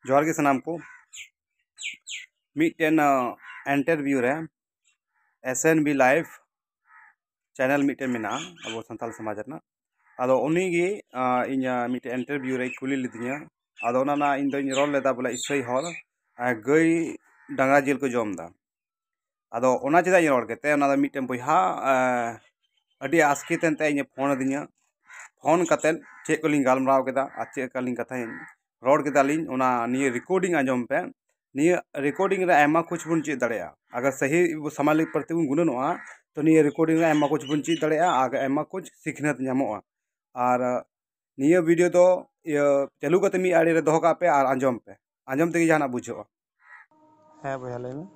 जोहार के सनाम को मिट्टन इंटरव्यू रे SNB लाइव चैनल मिट्टन मेना अब सानताल समाज रना आदो उनी गे इन मिट्टन इंटरव्यू रे कुली लिदिया आदो ना इन दो रोल लेदा बोला इसई हर गई डांगा जिल को जम दा आदो ओना चेदा इन रोल केते ओना मिट्टन बयहा अडी आस्कित एनते इन फोन दिया फोन कतेन चेक को लिंग गालमराव केदा आ चेक का लिंग कथा रोड केदा लिंग ओना निये रिकॉर्डिंग आंजम पे निये रिकॉर्डिंग रे आयमा कुछ बुन चेक दड़ेया अगर सही समालिक प्रति बुन गुणनोआ तो निये रिकॉर्डिंग रे आयमा कुछ बुन चेक दड़ेया आगे आयमा कुछ सिखनत ᱧᱟᱢᱚᱜᱼᱟ और निये वीडियो तो चालू कते मी आड़ी रे दोहो का पे और आंजम तेगे जहाना बुझोआ है भैया ले में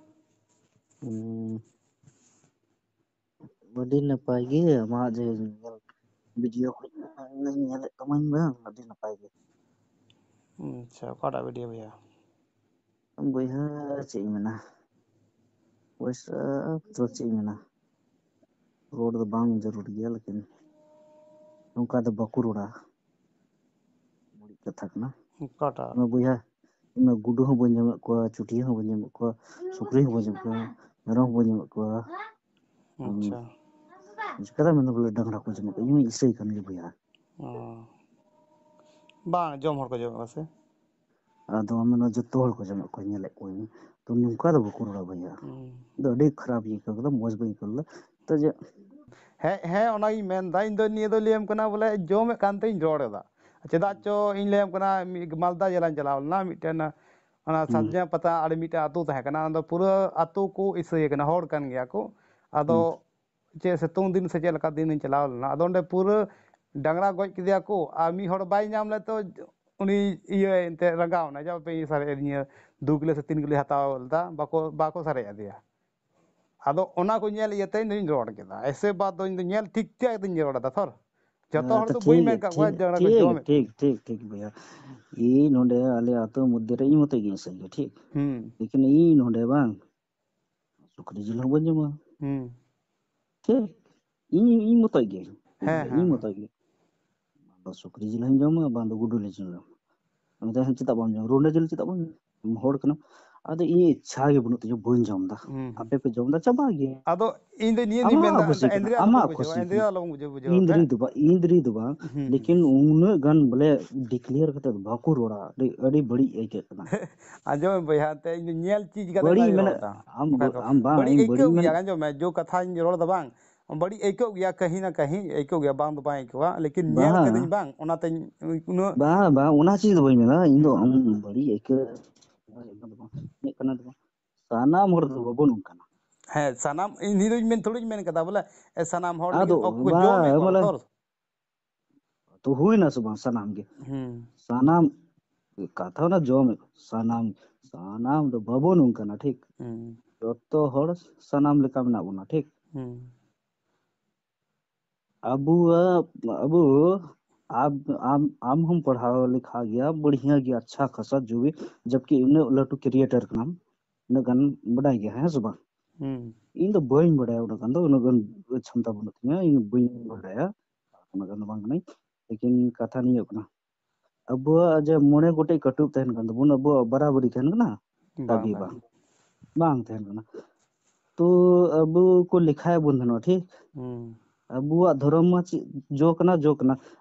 बड़ी नपाय गे मा जे वीडियो को नहीं नेले तमाñ bang बड़ी नपाय गे अच्छा काटा वीडियो भैया बयहा चे मेना वैसा तो चे मेना रोड तो बांग जरूर गया लेकिन उनका तो बकु रोड़ा बड़ी कथा कना काटा मैं बयहा मैं गुडू हो बन जम को चुटिया हो बन जम को सुकरी हो बन जम को मेरा हो बन जम को अच्छा कदा मैंने बोले डंगरा को जम को यूं इसई कन गे बयहा बांग जम हर को जम से आदो मैंने जो तोड़ को जम को नेले को तो नुका तो बकु रोड़ा बयहा दो अड़ी खराब ये कर मौज बई कर तो जे है ओना इ मेन दा इन दो निये दो लेम कना बोले जम कान ते रोड दा चेदा चो इन लेम कना मालदा जिला चलाव ना मिटन ओना संजय पता आड़ मिटा आतु तहे कना अंदो पूरा आतु को इसय कना होड़ कान गया को आदो चे सेतुंग दिन से चलका दिन चलाव ना आदो ओंडे पूरा डांगरा गज किदिया को आ मी होड़ बाय नाम ले तो उनी इये एंते रंगाव ना जब पे सारे निये 2 किलो से 3 किलो हताव दा बाको सारे दिया आदो ओना को नेल इयते नहीं रोड केदा ऐसे बात दो इन नेल ठीक ठीक दिन रोड दा थोर जतो हर तो बई में का जरा को जोम ठीक भैया ई नोंडे आले आतो मुद्दे रे ई मते गे सही ठीक लेकिन ई नोंडे बांग सुकरी जिल हो बजमा ठीक ई मते गे ई मते गे बांदो सुकरी जिल हम जमा बांदो गुडू ले जिल हम तो चिता बम जम रोंडे जिल चिता बम होड़ कना आदो ई इच्छा गे बनु तो बन जम दा आपे पे जम दा चबा गे आदो इन दे निये नि मेंदा एंद्रिया आमा बुझो एंद्रिया लो बुझो इंद्री दुबा लेकिन उन गन बोले डिक्लेयर करते बाको रोड़ा अड़ी बड़ी एके कना आजो भैया ते इन नेल चीज का बड़ी मैंने हम बा बड़ी एको गया आजो मैं जो कथा इन रोड़ दा बांग बड़ी एको गया कहीं ना कहीं एको गया बांग दो बांग को लेकिन नेल के दिन बांग ओना ते उनो बा ओना चीज दो मेना इन दो बड़ी एके ने कना दो साना मोर दो बबन कना है सनाम इन हिदो मेन थोड़ी मेन कदा बोले ए सनाम होड़ आदो को जो में को तो हुई ना सुबह सनाम गे सनाम कथा ना जो में सनाम तो बबन कना ठीक तो हर सनाम लेका में ना बना ठीक अबू अबू आम हम पढ़ा लिखा गया बढ़िया गया अच्छा खासा जो भी जबकि इन्हें लटू क्रिएटर का नाम न गन बढ़ा गया है सुबह इन तो बइन बढ़ाया उन गन तो उन गन क्षमता बनती है इन बइन बढ़ाया उन गन बांग नहीं लेकिन कथा नहीं होना अब आज मोने गोटे कटुब तहन गन बुन अब बराबरी तहन ना दागी बांग तहन ना तो अब को लिखा है बुन ठीक अबुआ धर्म मा जो कना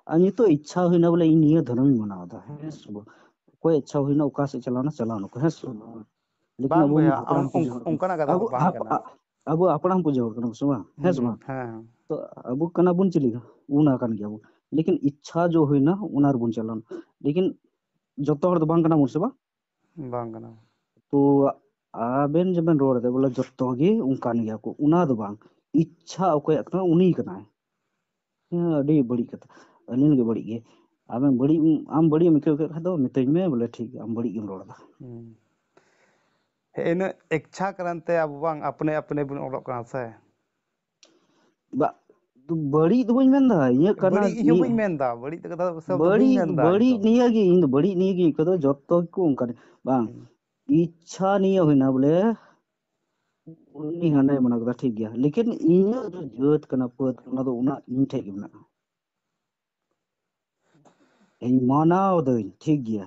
अनि तो इच्छा होइना बोले इन ये धर्म मनाव दा है सब कोई इच्छा होइना ओका से चलाना है सब लेकिन अब उनका कदा बांग कना अब अपना हम पूजे करना सुबा है सुबा तो अब कना बुन चलीगा उना कन गया वो लेकिन इच्छा जो होइना उनार बुन चलन लेकिन जतो हर बांग कना मुसबा बांग कना तो आबेन जबन रोड दे बोले जतो गे उनकान गया को उना दो बांग इच्छा ओके अतना उनी कना है अड़ी बड़ी कथा अनिल के बड़ी गे आम बड़ी मिके के दो मिते में बोले ठीक आम बड़ी गेम रोड़ा इन इच्छा करनते अब बांग अपने अपने बुन ओडक कना से बा तो बड़ी तो बई मेंदा ये कना बड़ी इहो बई मेंदा बड़ी तो कदा सब बड़ी बड़ी निया गे इन बड़ी निया गे कदो जतो को उनका बांग इच्छा नहीं होइना बोले उन्नी हने मना कदा ठीक गया लेकिन इन जो जत कना पद कना तो उना इन ठे के मना इन मानाव दो ठीक गया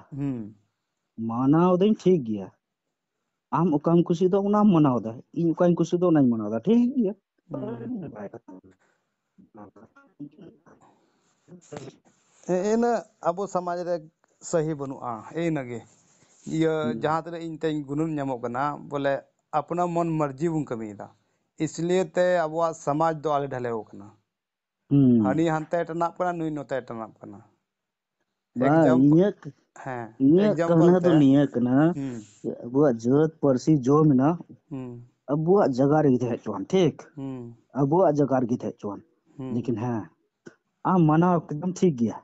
मानाव दई ठीक गया आम ओकाम कुसी दो उनाम मनाव दा इन ओकाम कुसी दो नहीं मनाव दा ठीक गया बाय कथा इन अब समाज रे सही बनुआ एनगे ये जहाँ तक इन तेन गुनुन नामक कना बोले अपना मन मर्जी बुन कमीदा इसलिए ते अब समाज दो आले ढले होकना हानि हंते टनाप कना नुई नोते टनाप कना बा एग्जाम्पल इन्हें हाँ इन्हें एग्जाम्पल कहना ते तो नहीं कना अबुआ जत परसी जो मिना अबुआ जगार गी थे चुन ठीक अबुआ जगार गी थे चुन लेकिन हाँ आम मनाव एकदम ठीक गया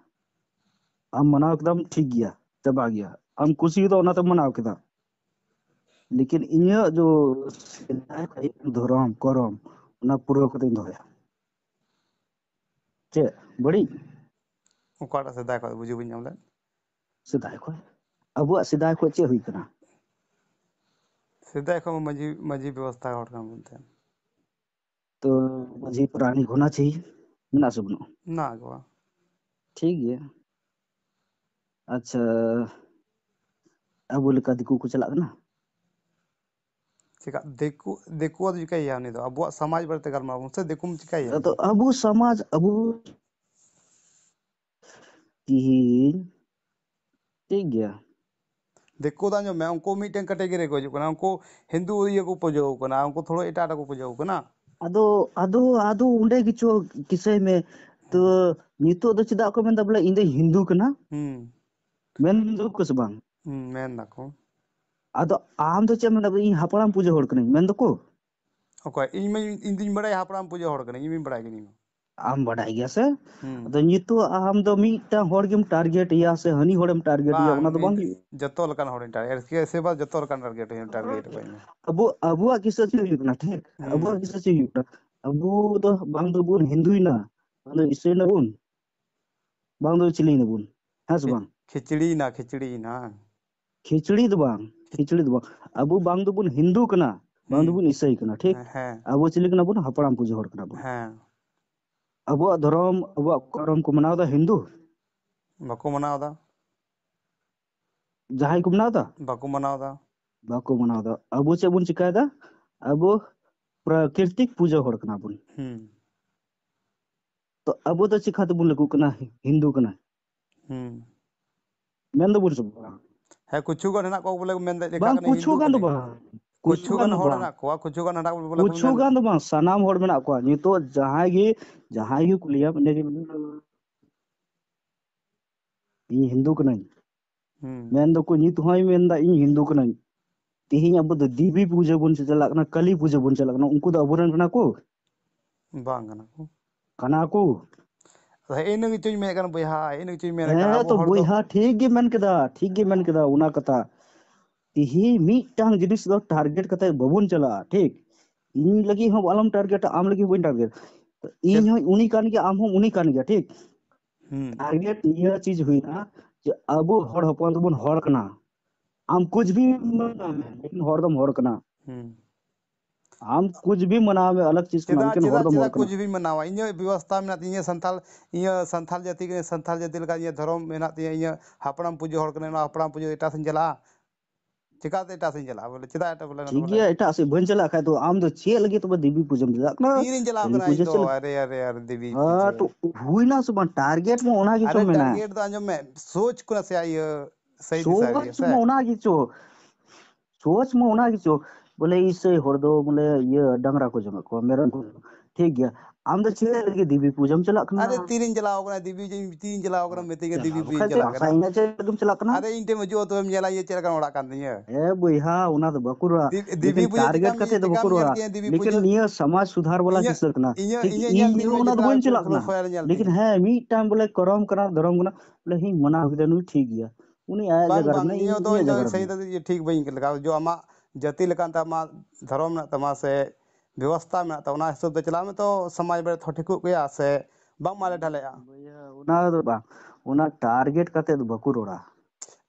आम मनाव एकदम ठीक गया चबा गया आम कुसी तो ना तो मनाव केदा लेकिन इन्हें जो धरम करम ना पूरा कते दोया चे बड़ी उकाटा से दाखा बुझु बिन हमले सिदाय को अबुआ सिदाय को चे हुई कना सिद्धाय को मजी मजी व्यवस्था हट काम बनते तो मजी पुरानी होना चाहिए ना सुनो ना गवा ठीक है अच्छा अबु लेका दिकू को चला ना चिका देखु देखु तो चिका या नहीं तो अब समाज बरते कर मार मुझसे देखु में चिका या तो अबु समाज अबु तीन ठीक गया देखो दा जो मैं उनको मीटिंग कैटेगरी को जो कना उनको हिंदू ये को पूजो कना उनको थोड़ा एटा को पूजो कना अदो अदो अदो उंडे किचो किसे में तो नितो दो चिदा को मेंदा बोले इंदे हिंदू कना मेन दो कुछ बांग मैं ना को अदो आम दो चे मेंदा इन हापड़ाम पूजा होड़ कने मेन दो को ओके इन में इन दिन बड़ा हापड़ाम पूजा होड़ कना इन बड़ा गनी आम बढ़ाई गया से अदो नितो आम दो मीटा होड़ गेम टारगेट या से हनी होड़म टारगेट या उना तो बांग जतो लकन होड़ टारगेट के से बाद जतो लकन टारगेट को इन अबु अबुआ किसे चे हुई कना ठीक अबुआ किसे चे हुई अबु तो बांग दो बुन हिंदू ना बांग दो इसरे ना बुन बांग दो चिली ना बुन हाँ से बांग खिचड़ी ना खिचड़ी दो बांग अबु बांग दो बुन हिंदू कना बांग दो बुन ईसाई कना ठीक अबु चिली कना बुन हपड़ाम पूजा होड़ कना बुन अबुआ धर्म अबुआ करम को मनाव दा हिंदू बाको मनाव दा जहां को मनाव दा बाको मनाव दा अबु चे बुन चिकाय दा अबु प्राकृतिक पूजा होड़ कना बुन तो अबु तो चिखा तो बुन लगू कना हिंदू कना मेन दो बुन सब है कुछु गन ना को बोले मेन दे बांग कुछु गान दो बांग कुछु गन होड़ ना को कुछु गन हटा बोले कुछु गान दो बांग सनाम होड़ मेना को नि तो जहां गी कुलिया ने इन हिंदू कना मेन दो को नि तो होय मेन दा इन हिंदू कना तिहिं अब दो देवी पूजा बुन चला कना कली पूजा बुन चला कना उनको दो अबुरन कना को बांग कना को इन गे चुई में कन बया इन गे चुई में कना तो बया ठीक गे मेन केदा उना कथा तिहिं मीटांग जिनिस दो टारगेट कते बबुन चला ठीक इन लगी हम आलम टारगेट आम लगी बन टारगेट तो इन हो उनी कान के आम हम उनी कान गया ठीक टारगेट ये चीज हुई ना जे अब हड़ हपन तो बुन हड़ कना आम कुछ भी मना में लेकिन हरदम हड़ कना आम कुछ भी मना में अलग चीज कना लेकिन हरदम हड़ कुछ भी मनावा इन व्यवस्था में इन संथाल जाति लगा इन धर्म में इन हापड़ाम पूजा हड़ कना हापड़ाम पूजा एटा से चला चिकाते एटा से चला बोले चिदा एटा बोले ठीक है एटा से बन चला खाय तो आम तो छे लगे तो देवी पूजा में चला ना तीन चला कना तो अरे देवी हां तो हुई ना सुबह टारगेट में ओना की चो में ना टारगेट तो अंजम में सोच को से आई सही सोच में ओना की चो बोले इससे हर दो बोले ये डंगरा को जमा को मेरा ठीक गया आम तो छे लगे देवी पूजा में चला कना अरे तीन चलाओ कना देवी तीन चलाओ कना मेते के देवी पूजा चला कना साइना चे एकदम चला कना अरे इनटे में जो तो हम जेला ये चला कना ओड़ा कान दिया ए बुइहा उना तो बकुरा देवी पूजा टारगेट कते तो बकुरा लेकिन निया समाज सुधार वाला किस कना इन उना तो बन चला कना लेकिन है मी टाइम बोले करम कना धर्म कना बोले ही मना हो देनु ठीक गया उनी आया जगह में ये तो सही तो ये ठीक बइन के लगा जो अमा जाति लकान ता धर्म ना तमा से व्यवस्था में तो ना हिसाब चला में तो समाज बड़े ठिकु गया से बम माले ढालेया उना तो बा उना टारगेट कते तो बकुरोड़ा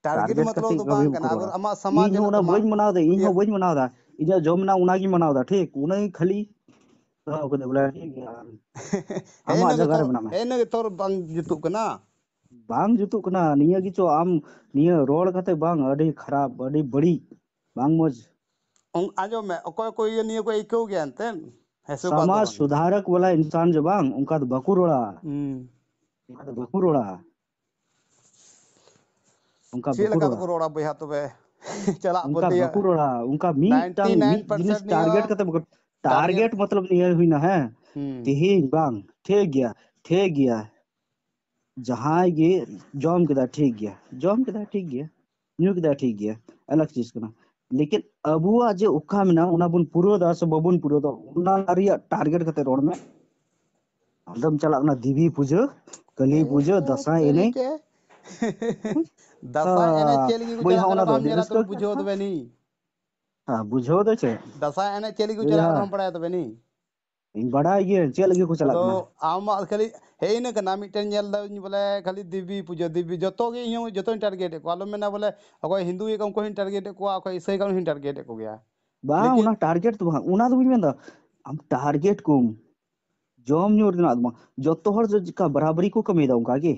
टारगेट मतलब तो बांग कना अगर अमा समाज उना बज मनाव दे इन हो बज मनाव दा इजा जोमना उना की मनाव दा ठीक उना ही खाली तो को बोला ठीक है अमा जगह रे बना में एने तोर बांग जितु कना bang jutuk kena niya gitu am niya roll kate bang adi kharap adi badi bang moj आजो में कोई कोई ये नहीं कोई क्यों गया अंतन ऐसे बात समाज तो बंग सुधारक वाला इंसान जो bang उनका तो बाकू रोड़ा उनका ची बाकू लगा रोड़ा तो रोड़ा भैया तो बे चला उनका बोलती है बाकू रोड़ा उनका मी जिनिस 99% नहीं टारगेट हो कते टारगेट टारगेट मतलब निया हुई ना है तिहिन bang ठीक गया जहां गे जॉम केदा ठीक गया न्यू केदा ठीक गया अलग चीज कना लेकिन अबुआ जे उखा में ना उना बुन पुरो दा से बबुन पुरो दा उना रिया टारगेट कते रोड में आदम चला ना देवी पूजा कली पूजा दसाई एने तरीके दसा एने चेल की बोई चला हा कना उना तो दो हम जरा तो रस्को बुझो तो बेनी बुझो दे छे दसा एने चेल की बोई चला हा कना हम पड़ा तो बेनी इन बड़ा ये चल के को चला अदो कना आम खाली हे इन कना मिटन जेल दा बोले खाली दिव्य पूजा दिव्य जतो गे यूं जतो टारगेट को आलो मेना बोले अको हिंदू को को टारगेट को अको ईसाई को टारगेट को गया बा उना लेकिन टारगेट तो उना तो बुझ में दा हम टारगेट को जॉम न्यू ordinary आदमा जतो हर जो का बराबरी को कमी दा उनका के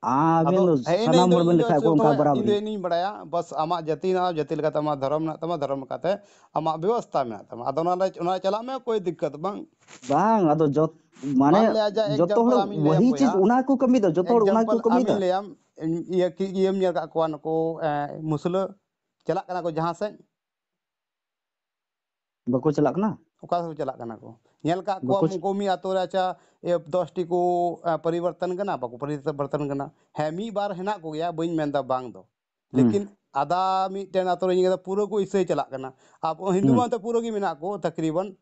अदो आबेन हे इन सनाम दो हर इन बेन दो लिखा को तो उनका इन दो बराबरी नहीं बड़ाया बस आमा जाति ना जाति लगा तमा धर्म ना तमा धर्म काते आमा व्यवस्था में तमा अदो ना चला में कोई दिक्कत बांग बांग आदो जत माने मान ले आजा जतो हर एग्जांपल आमी ले वही बोया चीज उना को कमी दा जतो हर उना को एग्जांपल कमी आमी दा ले आम ये की ये नियर का कोन को मुसला चला कना को जहां से बको चला कना ओका से चला कना को नेल का को बको मुकोमी आतो राचा ए 10 टी को परिवर्तन कना बाको परिवर्तन कना है मी बार हेना को गया बइन मेंदा बांग दो लेकिन आधा मिटन आतो रे पूरा को इसे चला कना आप हिंदू मा तो पूरा की मेना को तकरीबन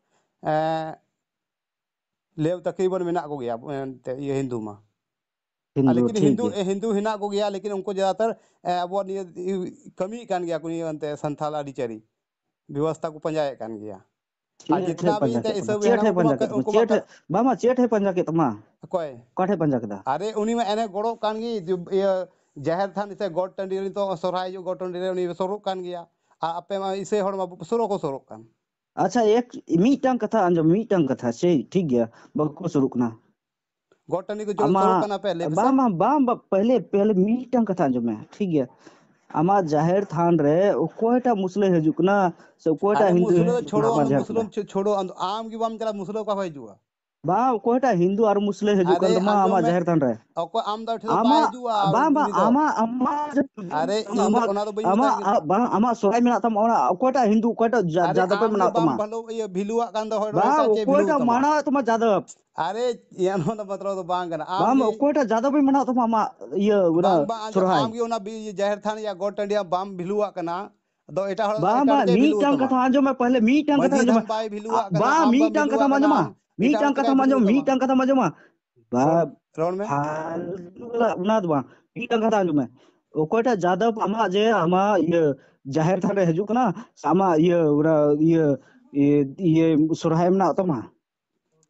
लेव तकरीबन मेना को गया ये हिंदू मा हिंदू लेकिन ठीक हिंदू है हिंदू हिना को गया लेकिन उनको ज्यादातर अब कमी कान गया कुनी अंते संथाल आदिचारी व्यवस्था को पंजाए कान गया आ चेट है जितना भी पंजा इंते के इसे चेट हेना है पंजा के उनको चेट है बामा चेट है पंजा के तमा कोय काठे पंजा के दा अरे उनी में एने गोड़ो कान गी ये जाहिर थान इसे गोड टंडी रे तो सोराय जो गोड टंडी रे उनी सोरो कान गया आ आपे मा इसे हड़ मा सोरो को सोरो कान अच्छा एक मीटंग कथा अंजो मीटंग कथा से ठीक गया बको शुरू करना गोड टंडी को जो अमा सोरो काना पहले बसे बामा बाम पहले पहले मीटंग कथा अंजो में ठीक गया अमा जाहिर थान रे कोयटा मुस्लिम हजुकना से कोयटा अरे हिंदू मुसलो छोड़ो अमा जाहिर मुस्लिम छोड़ो आम की बाम चला मुसलो का भाई जुआ बा कोयटा हिंदू और मुस्लिम अरे हजुकन तमा अंजो अमा में जाहिर थान रे अको आम दा ठेलो आमा बाय जुआ बामा उनी दो आमा आमा अरे इन आमा ओना दो बइन आमा मिता बा आमा सोराय मेना तम ओना कोयटा हिंदू कोयटा अरे जादव पे आम मेना की बाम तमा भलो ये भिलुआ कान दो बा होटा चे भिलु कोयटा तमा माना तमा जादव अरे ये नो दा मतलब तो बांग कना आम बाम की कोयटा जादव पे मेना तमा आमा ये उना बांग बांग अंजो सोराय आम की ओना भी जाहिर थान या गोट टंडिया बाम भिलुआ कना दो एटा बा एटा बा चे भिलु मीटंग तमा कथा आंजो में पहले मीटंग कथा मजी आंजो में धान बाय भिलुआ बा कना आम बाम मीटंग भिलुआ कथा कना मांजो मा आम एटा मीटंग चका कथा मांजो भिलु तमा मीटंग कथा मांजो मा बा रोड में फाल उना दो मीटंग कथा आंजो में ओकोटा जादव आमा जे आमा ये जाहिर थान रे हजु कना सामा ये उरा ये सोरहाय मेना तमा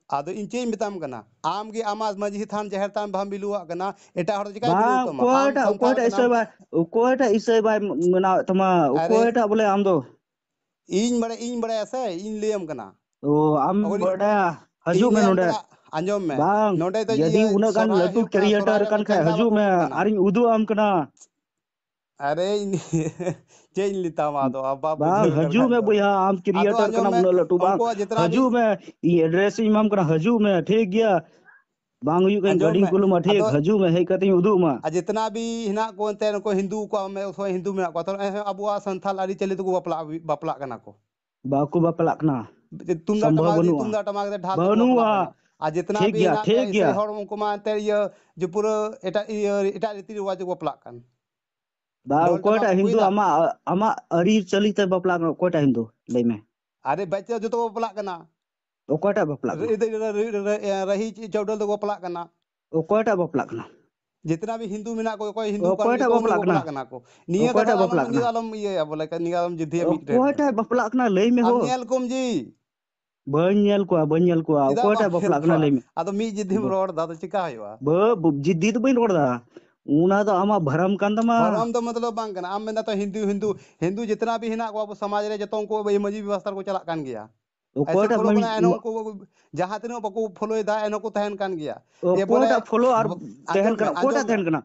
आदो इंचे मिताम कना आम की आमाज मजी थान जहर थान भाम बिलुआ कना एटा हर चिकाय बा बिलु तमा आम संथाल कना कोयटा इसे बा मेना तमा अरे कोयटा बोले आम दो इन बड़े ऐसे इन लेम कना ओ आम अगोनी बड़ा हजू इन में लेम नोडे कना अंजोम में बांग नोडे तो यदि ये उना गान सोराय लटू हुक कना सोराय क्रिएटर रे कन खाय चंदा हजू बाको में को कना आरिन उदू आम कना अरे चेंज लिता मा दो अब आप बांग बुझे कर हजू खान में दो बुया आम आतो क्रिएटर अंजोम कना में उना लटू बांग उनको जितना भी हजू में ये एड्रेस इमाम कना हजू में ठीक गया बांग हुई कहीं अंजोम गड़ी में कुल में ठीक आतो हजू में है कती उदू में जितना भी हिना को ते को हिंदू को में उसो हिंदू में को तो अबुआ संथाल आदि चले तो को बपला बपला कना को बाकू बापला कना संभव बनुआ तुमदा टमाक दे ढाल को बपला बनुआ कना आ जितना ठीक भी गया हिना ठीक ऐसे गया हर उनको मानते ये जो पूरा एटा रीति रिवाज को बपला कन बा ढोल कोयटा टमाक को हिंदू कुइदा आमा आमा अरी चली ते बपला कोयटा हिंदू ले में अरे बच्चे जो तो बपला कना कोयटा बपला रही चौडल तो बपला कना कोयटा बपला कना जितना भी हिंदू मिना कोई हिंदू कान कोयटा को बपला बपला कना को निया कथा कोयटा बपला आलम कना आलम ये बोले निया आलम जिद्धि मीट रे कोयटा बपला कना लई में हो अब नेल कुम जी बाñ ñel ko चिदा कोयटा बाम बपला कना को लई में आदो मी जिद्धिम रोड दा तो चिका हयवा जिद्दी तो बइन रोड़ा उना तो आमा भरम कान तमा भरम तो मतलब बांग कना आम में तो हिंदू हिंदू हिंदू जितना भी हिना को अब समाज रे जतों को ये मजी व्यवस्था को चला कान गया ऐसे ओकोटा फॉलो करना एनो उनको जहां तीनों बको फॉलो दा एनो को तहन कान गया ये बोले ओकोटा फॉलो और तहन आंजम में कना ओकोटा आंजम में तहन कना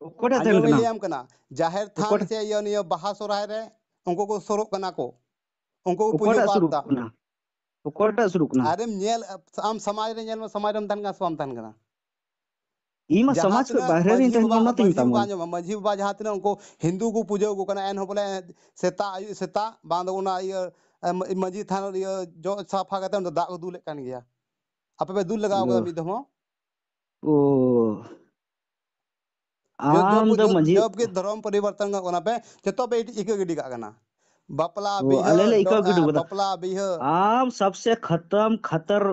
ओकोटा तहन आंजम में कना लियाम कना जाहिर थान ओकोटा से ये नियो बाहा सोराय रे उनको को सोरो कना को उनको को पूजो ओकोटा बात शुरू दा कना ओकोटा शुरू कना अरे नेल आम समाज रे नेल में समाज रे तहन का स्वाम तहन कना इमा जहां समाज के तीनों बाहर रे तहन ना तिन तामन मजी बाबा जहां तीनों उनको हिंदू को पूजो को कना एन हो बोले सेता आयु सेता बांध उना ये मजी थान ये जो साफा करते हैं दाग दुले कान गया आप पे दूध लगाओ का मिद हो ओ जो आम द मंजी जब के धर्म परिवर्तन का कोना पे जतो पे इक गिडी का कना बपला ओ बिह अलेले इका गिडू बता बपला बिह आम सबसे खत्म खतर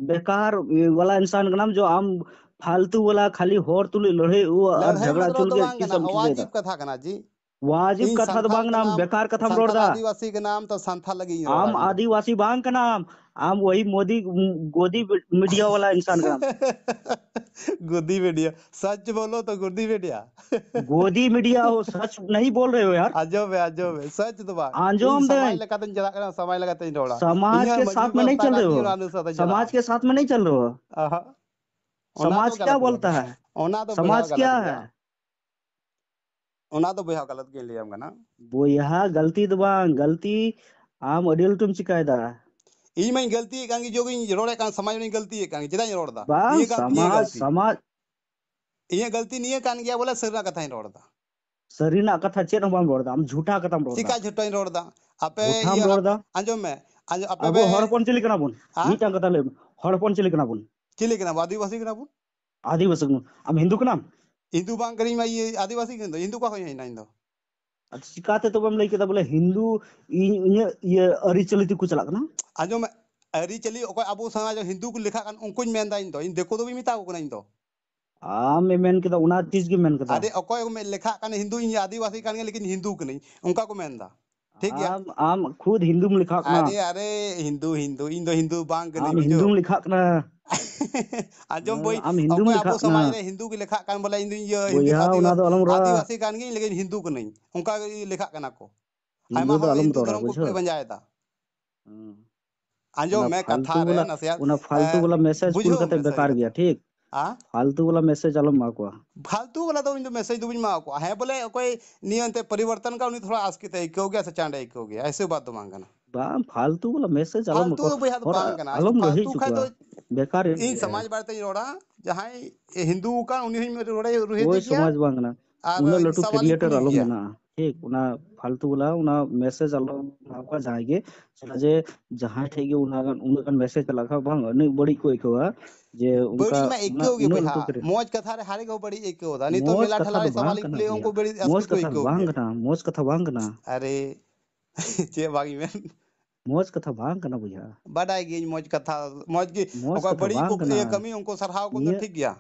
बेकार वाला इंसान का नाम जो आम फालतू वाला खाली होर तुले लड़े वो और लड़ाई झगड़ा मत चुल तो के बांग कना किसम किसे वाजिब कथा कना जी वाजिब इन कथा तो संथाल बांग के नाम नाम बेकार कथा रोड संथाल दा आदिवासी के नाम तो संथाल लगी रोड़ा आम जी आदिवासी बांग का नाम आम वही मोदी गोदी मीडिया वाला इंसान का नाम गुद्दी बेटिया सच बोलो तो गुद्दी बेटिया गोदी मीडिया हो सच नहीं बोल रहे हो यार आजो बे सच तो बा इन आंजोम दे समाज लगा तन जला करना समाज लगा तन रोड़ा समाज इया के मजी साथ में नहीं व्यवस्था चल का रहे जी हो उना साथ जला समाज के साथ में नहीं चल रहे हो आहा ओना तो समाज क्या गलत गया बोलता है ओना तो बेहा समाज गलत क्या गया है ओना तो बेहा गलत के लिए हम ना वो यहाँ गलती तो बांग गलती आम अडियल तुम शिकायदा इन में गलती है कांगी जो कि रोड़े का समाज में गलती है कांगी जिदा रोड़दा बांग ये समाज गलती समाज ये गलती नहीं है कान गया बोला सर ना कथा ही रोड़दा सरीना कथा चेन हम रोड़दा हम झूठा कथा रोड़दा चिका झुट्टा ही रोड़दा आपे झूठा ये रोड़दा अंजम में आपे अब बे हड़पन चिली कना बुन हां मीटा कथा ले हड़पन चिली कना बुन चिली के नाम आदिवासी के नाम आदिवासी हम हिंदू का नाम हिंदू बांग करी में ये आदिवासी के हिंदू का होई ना इंदो चिकाते तो बम लई के बोले हिंदू ये अरी चलित को चला कना अंजम में अरी चली ओको अबो समाज हिंदू को लिखा कान उनको मेनदा इंदो इन देखो तो भी मिता को ना इंदो आम मेन के उना चीज के मेन के अरे ओको में लिखा कान हिंदू इन आदिवासी कान लेकिन हिंदू के नहीं उनका को मेनदा ठीक गया आम खुद हिंदू में लिखा कना अरे हिंदू हिंदू इंदो हिंदू बांग के नहीं आम बुझो हिंदू में लिखा कना आजम बोई आम हिंदू में ओको लिखा अबो कना समाज रे हिंदू के लेखा कान बोला इंदु ये हिंदू बोया उना तो अलम रा आदिवासी कान गे लेकिन हिंदू को नहीं उनका लेखा काना को आयमा हिंदू तो हर अलम हिंदू रोड़ा धर्म को बुझो बंजायता आजो उना मैं कथा फालतू रे वाला नसिया उना फालतू वाला मैसेज कुल बुझो कते मैं सही बेकार गया कथा ठीक आ फालतू वाला मैसेज अलम मा को फालतू वाला तो इन मैसेज दुबिन मा को है बोले कोई नियंते परिवर्तन का उन्हें थोड़ा आस्कित है हो गया सचांडे हो गया ऐसे बात तो मांगना बा फालतू वाला मैसेज अलम फालतू को तो भैया तो और बांग करना अलम रही फालतू खाए चुका तो बेकार इन समाज बारते रोड़ा जहां हिंदू का उन्हीं में रोड़े रुहे कोई दे गया समाज बांगना और उना लटू सवाल ही क्रिएटर कुली अलम गया ना ठीक उना फालतू वाला उना मैसेज अलम आपका जाएगे चला जे जहां ठेगे उना उना मैसेज चला खा बांग ने बड़ी कोई कोआ जे बड़ी उनका में एक उना हो गया उना भैया लटू करे मौज कथा रे हारे को बड़ी एक होता नहीं तो मोज मेला कथा ठला तो रे बांग सवाल ही कना कुली भैया उनको बड़ी मोज अस्कित को कथा एक हो बांग गया कना मोज कथा बांग कना अरे चे बागी में मोज कथा बांग कना भैया बड़ाई गई मौज कथा मौज की मोज ओकर कथा बड़ी बांग को कना ये कमी उनको सरहाव को ये ठीक गया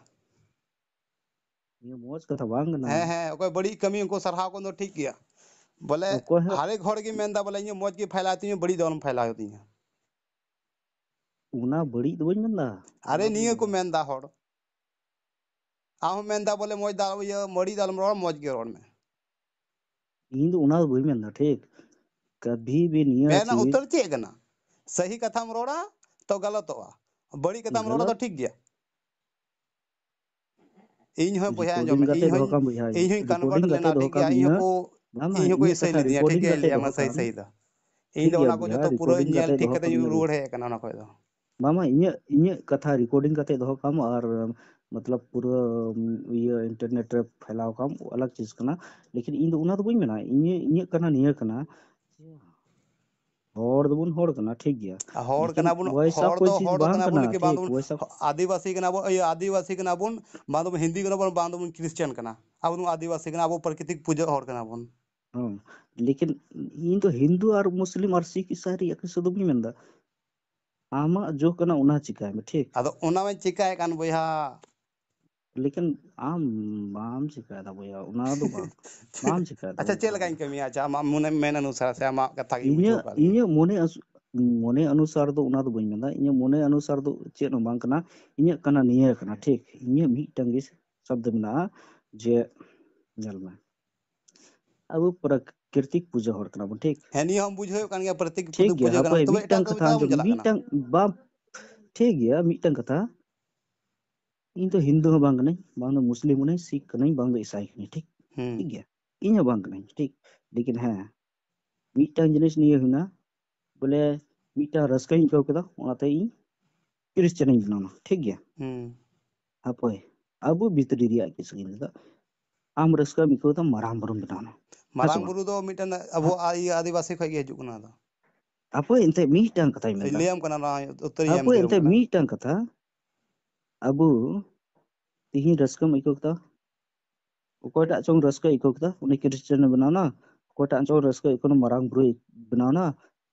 ये मोज कथा बांग कना है ओकर बड़ी कमी उनको सरहाव को ठीक गया बोले को है हारे घर की मेंदा बोले ये मौज की फैलाती है बड़ी दौन फैला होती है उना बड़ी तो बन मंदा अरे नहीं को मेंदा हड़ आहो मेंदा बोले मौज दाल ये मड़ी दाल रोड मौज के रोड में इन तो उना बई मंदा ठीक कभी भी निया मैं ना चीज उत्तर चे गना सही कथा में रोड़ा तो गलत हुआ बड़ी कथा में रोड़ा तो गलत ठीक गया इन हो बुझा जो रिकॉर्डिंग मैं करते धोखा बुझा इन हो कन्वर्ट रिकॉर्डिंग करते लेना ठीक धोखा गया निया मामा इन को इnya सही कथा ले दिया ठीक रिकॉर्डिंग है करते लिया मैं धोखा सही सही दा इन ठीक दो गया ना को जो बुझा तो पूरा रिकॉर्डिंग नेल करते ठीक धोखा करते निया रूढ़ है कना ना को दो मामा इnya इnya कथा रिकॉर्डिंग करते धोखा और मतलब पूरा ये इंटरनेट रे फैलाव काम अलग चीज कना लेकिन इन उना तो बई मेना इnya इnya कना निया कना हॉर दबुन हॉर कना ठीक गया हॉर लेकिन कना बुन वैसा हॉर कोई तो चीज हॉर बांग कना बुन कना के ठीक बांध वैसा आदिवासी कना बो ये आदिवासी कना बुन बांध हिंदी कना बुन बांध क्रिश्चियन कना अब आदिवासी कना अब प्रकृतिक पूजा हॉर कना बुन हाँ लेकिन इन तो हिंदू और मुस्लिम और सिख ईसाई एक से दुबनी मंदा आमा जो कना उना चिका में ठीक अदो उना में चिका कान बोया लेकिन आम आम चिका दा बोया उना दो बाम चिका दा अच्छा चल लगा कमी अच्छा मुने मेन अनुसार से आमा कथा की इnya बुझो का इnya मोने अनुसार दो उना दो बई मंदा इnya मोने अनुसार दो चेन हो बांग कना इnya कना निया कना ठीक इnya मी टंगी शब्द में जे जल में अब प्रकृतिक पूजा हर कना बन ठीक है नहीं हम बुझे कान गया प्रतीक ठीक गया पूजा हापय करना तबे मिटang एटा कथा बम चला करना मिटang बा ठीक गया मिटang कथा इन तो हिंदू हो बांग नहीं बांग तो मुस्लिम नहीं सिख नहीं बांग तो ईसाई नहीं ठीक ठीक गया इन हो बांग नहीं ठीक लेकिन है मिटang जिनिस निये हुना बोले मिटang रस्का इन को कदा ओनाते इन क्रिश्चियन इन बनाना ठीक गया हापय अबु भीतरी रिया किस गिल आम रस्का मिको तो माराम बरम बनाना मारांग बुरु दो मिटन अब आदिवासी खय गे हिजुक ना दा हापय एंते मिटang कथा मेंदा लेम कना ना उत्तरी हम हापय देम एंते कना मिटang कथा अबु तिही रस्का मिको कदा कोटा चोंग रस्का इको कदा उनी क्रिश्चियन बनाना कोटा चोंग रस्का इको मारांग बुरु बनाना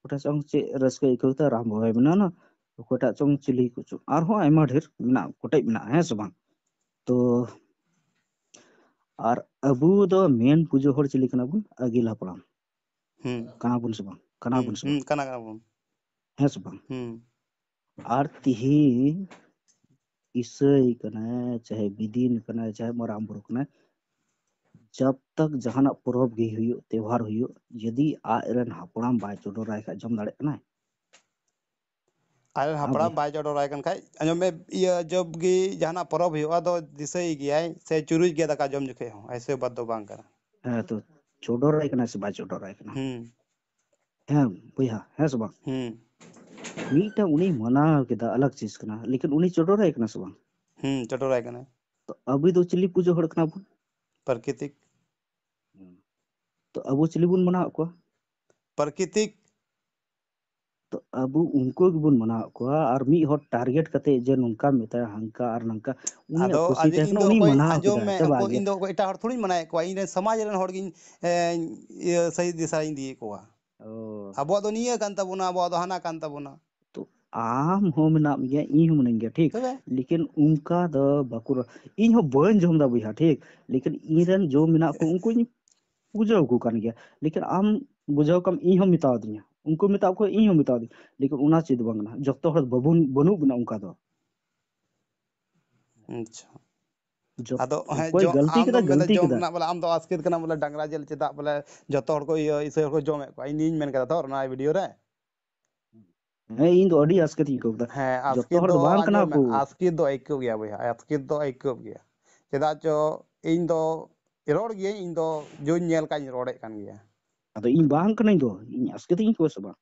कोटा चोंग चे रस्का इको कदा राम भगवान बनाना कोटा चोंग चिली कुछ आर हो आयमा ढेर मेना कोटा मेना है सब तो और अबु दो मेन पूजो हर चिली कना बुन अगिल हपड़ाम कना बुन सब कना कना बुन है सब और तिही ईसाई कना चाहे बिदिन कना चाहे माराम बुरु कना जब तक जहाना पर्व गे हुयो त्योहार हुयो यदि आयरन हपड़ाम बाय चोडोराय का जम दाड़े कना आयल हपड़ा बाय चोडोराय कन खाय अजो में ये जब गे जहाना पर्व हुयो दो दिसई गयाय से चुरुज गे दका जम जखे हो ऐसे बात दो बांग करा है तो चोडोराय कना से बाय चोडोराय कना है बुया है सब मीटा उनी मना केदा अलग चीज कना लेकिन उनी चोडोराय कना सब चोडोराय कना तो अभी तो चिली पूजो हड़ कना बुन प्राकृतिक तो अबु चिली बुन मना को प्राकृतिक तो अबु उनको बुन मना को और मी हो टारगेट कते जे नुनका मिता हंका और नंका उनी आदो खुशी आज ते इन दो उनी कोई मना अंजो केदा में चबा को गया इन दो को एटा हर थोड़ी मनाए को इन समाज रन हर गिन ये सही दिशा इन दिए को अबो दो निया कान तबुना अबो दो हना कान तबुना तो आम हो मना गया ई हो मन गया ठीक लेकिन उनका द बकुर इन हो बन जम दा बुया ठीक लेकिन इरन जो मिना को उनको पूजा को कान गया लेकिन आम बुझाओ कम ई हो मिता दिया उनको मिता को ई हो मिता दी लेकिन उना चीज बंगना जतो हर बबुन बनु बना उनका दो अच्छा आदो है कोई जो गलती आम कदा दो में गलती जम कदा ना बोले आम दो आस्कित कना बोले डंगरा जेल चेदा बोले जतो हर को इसे हर को जमे को इन मेन कदा तो ना वीडियो रे है इन दो अडी आस्कित ही को है जतो आस्कित हर दो बांग कना आंजो में को आस्कित दो आइको गया भैया आस्कित दो आइको गया चेदा चो इन दो रोड गया इन दो जो नेल का रोडे कान गया अदो इन बांग कना दो इन आस्कित इन को सबा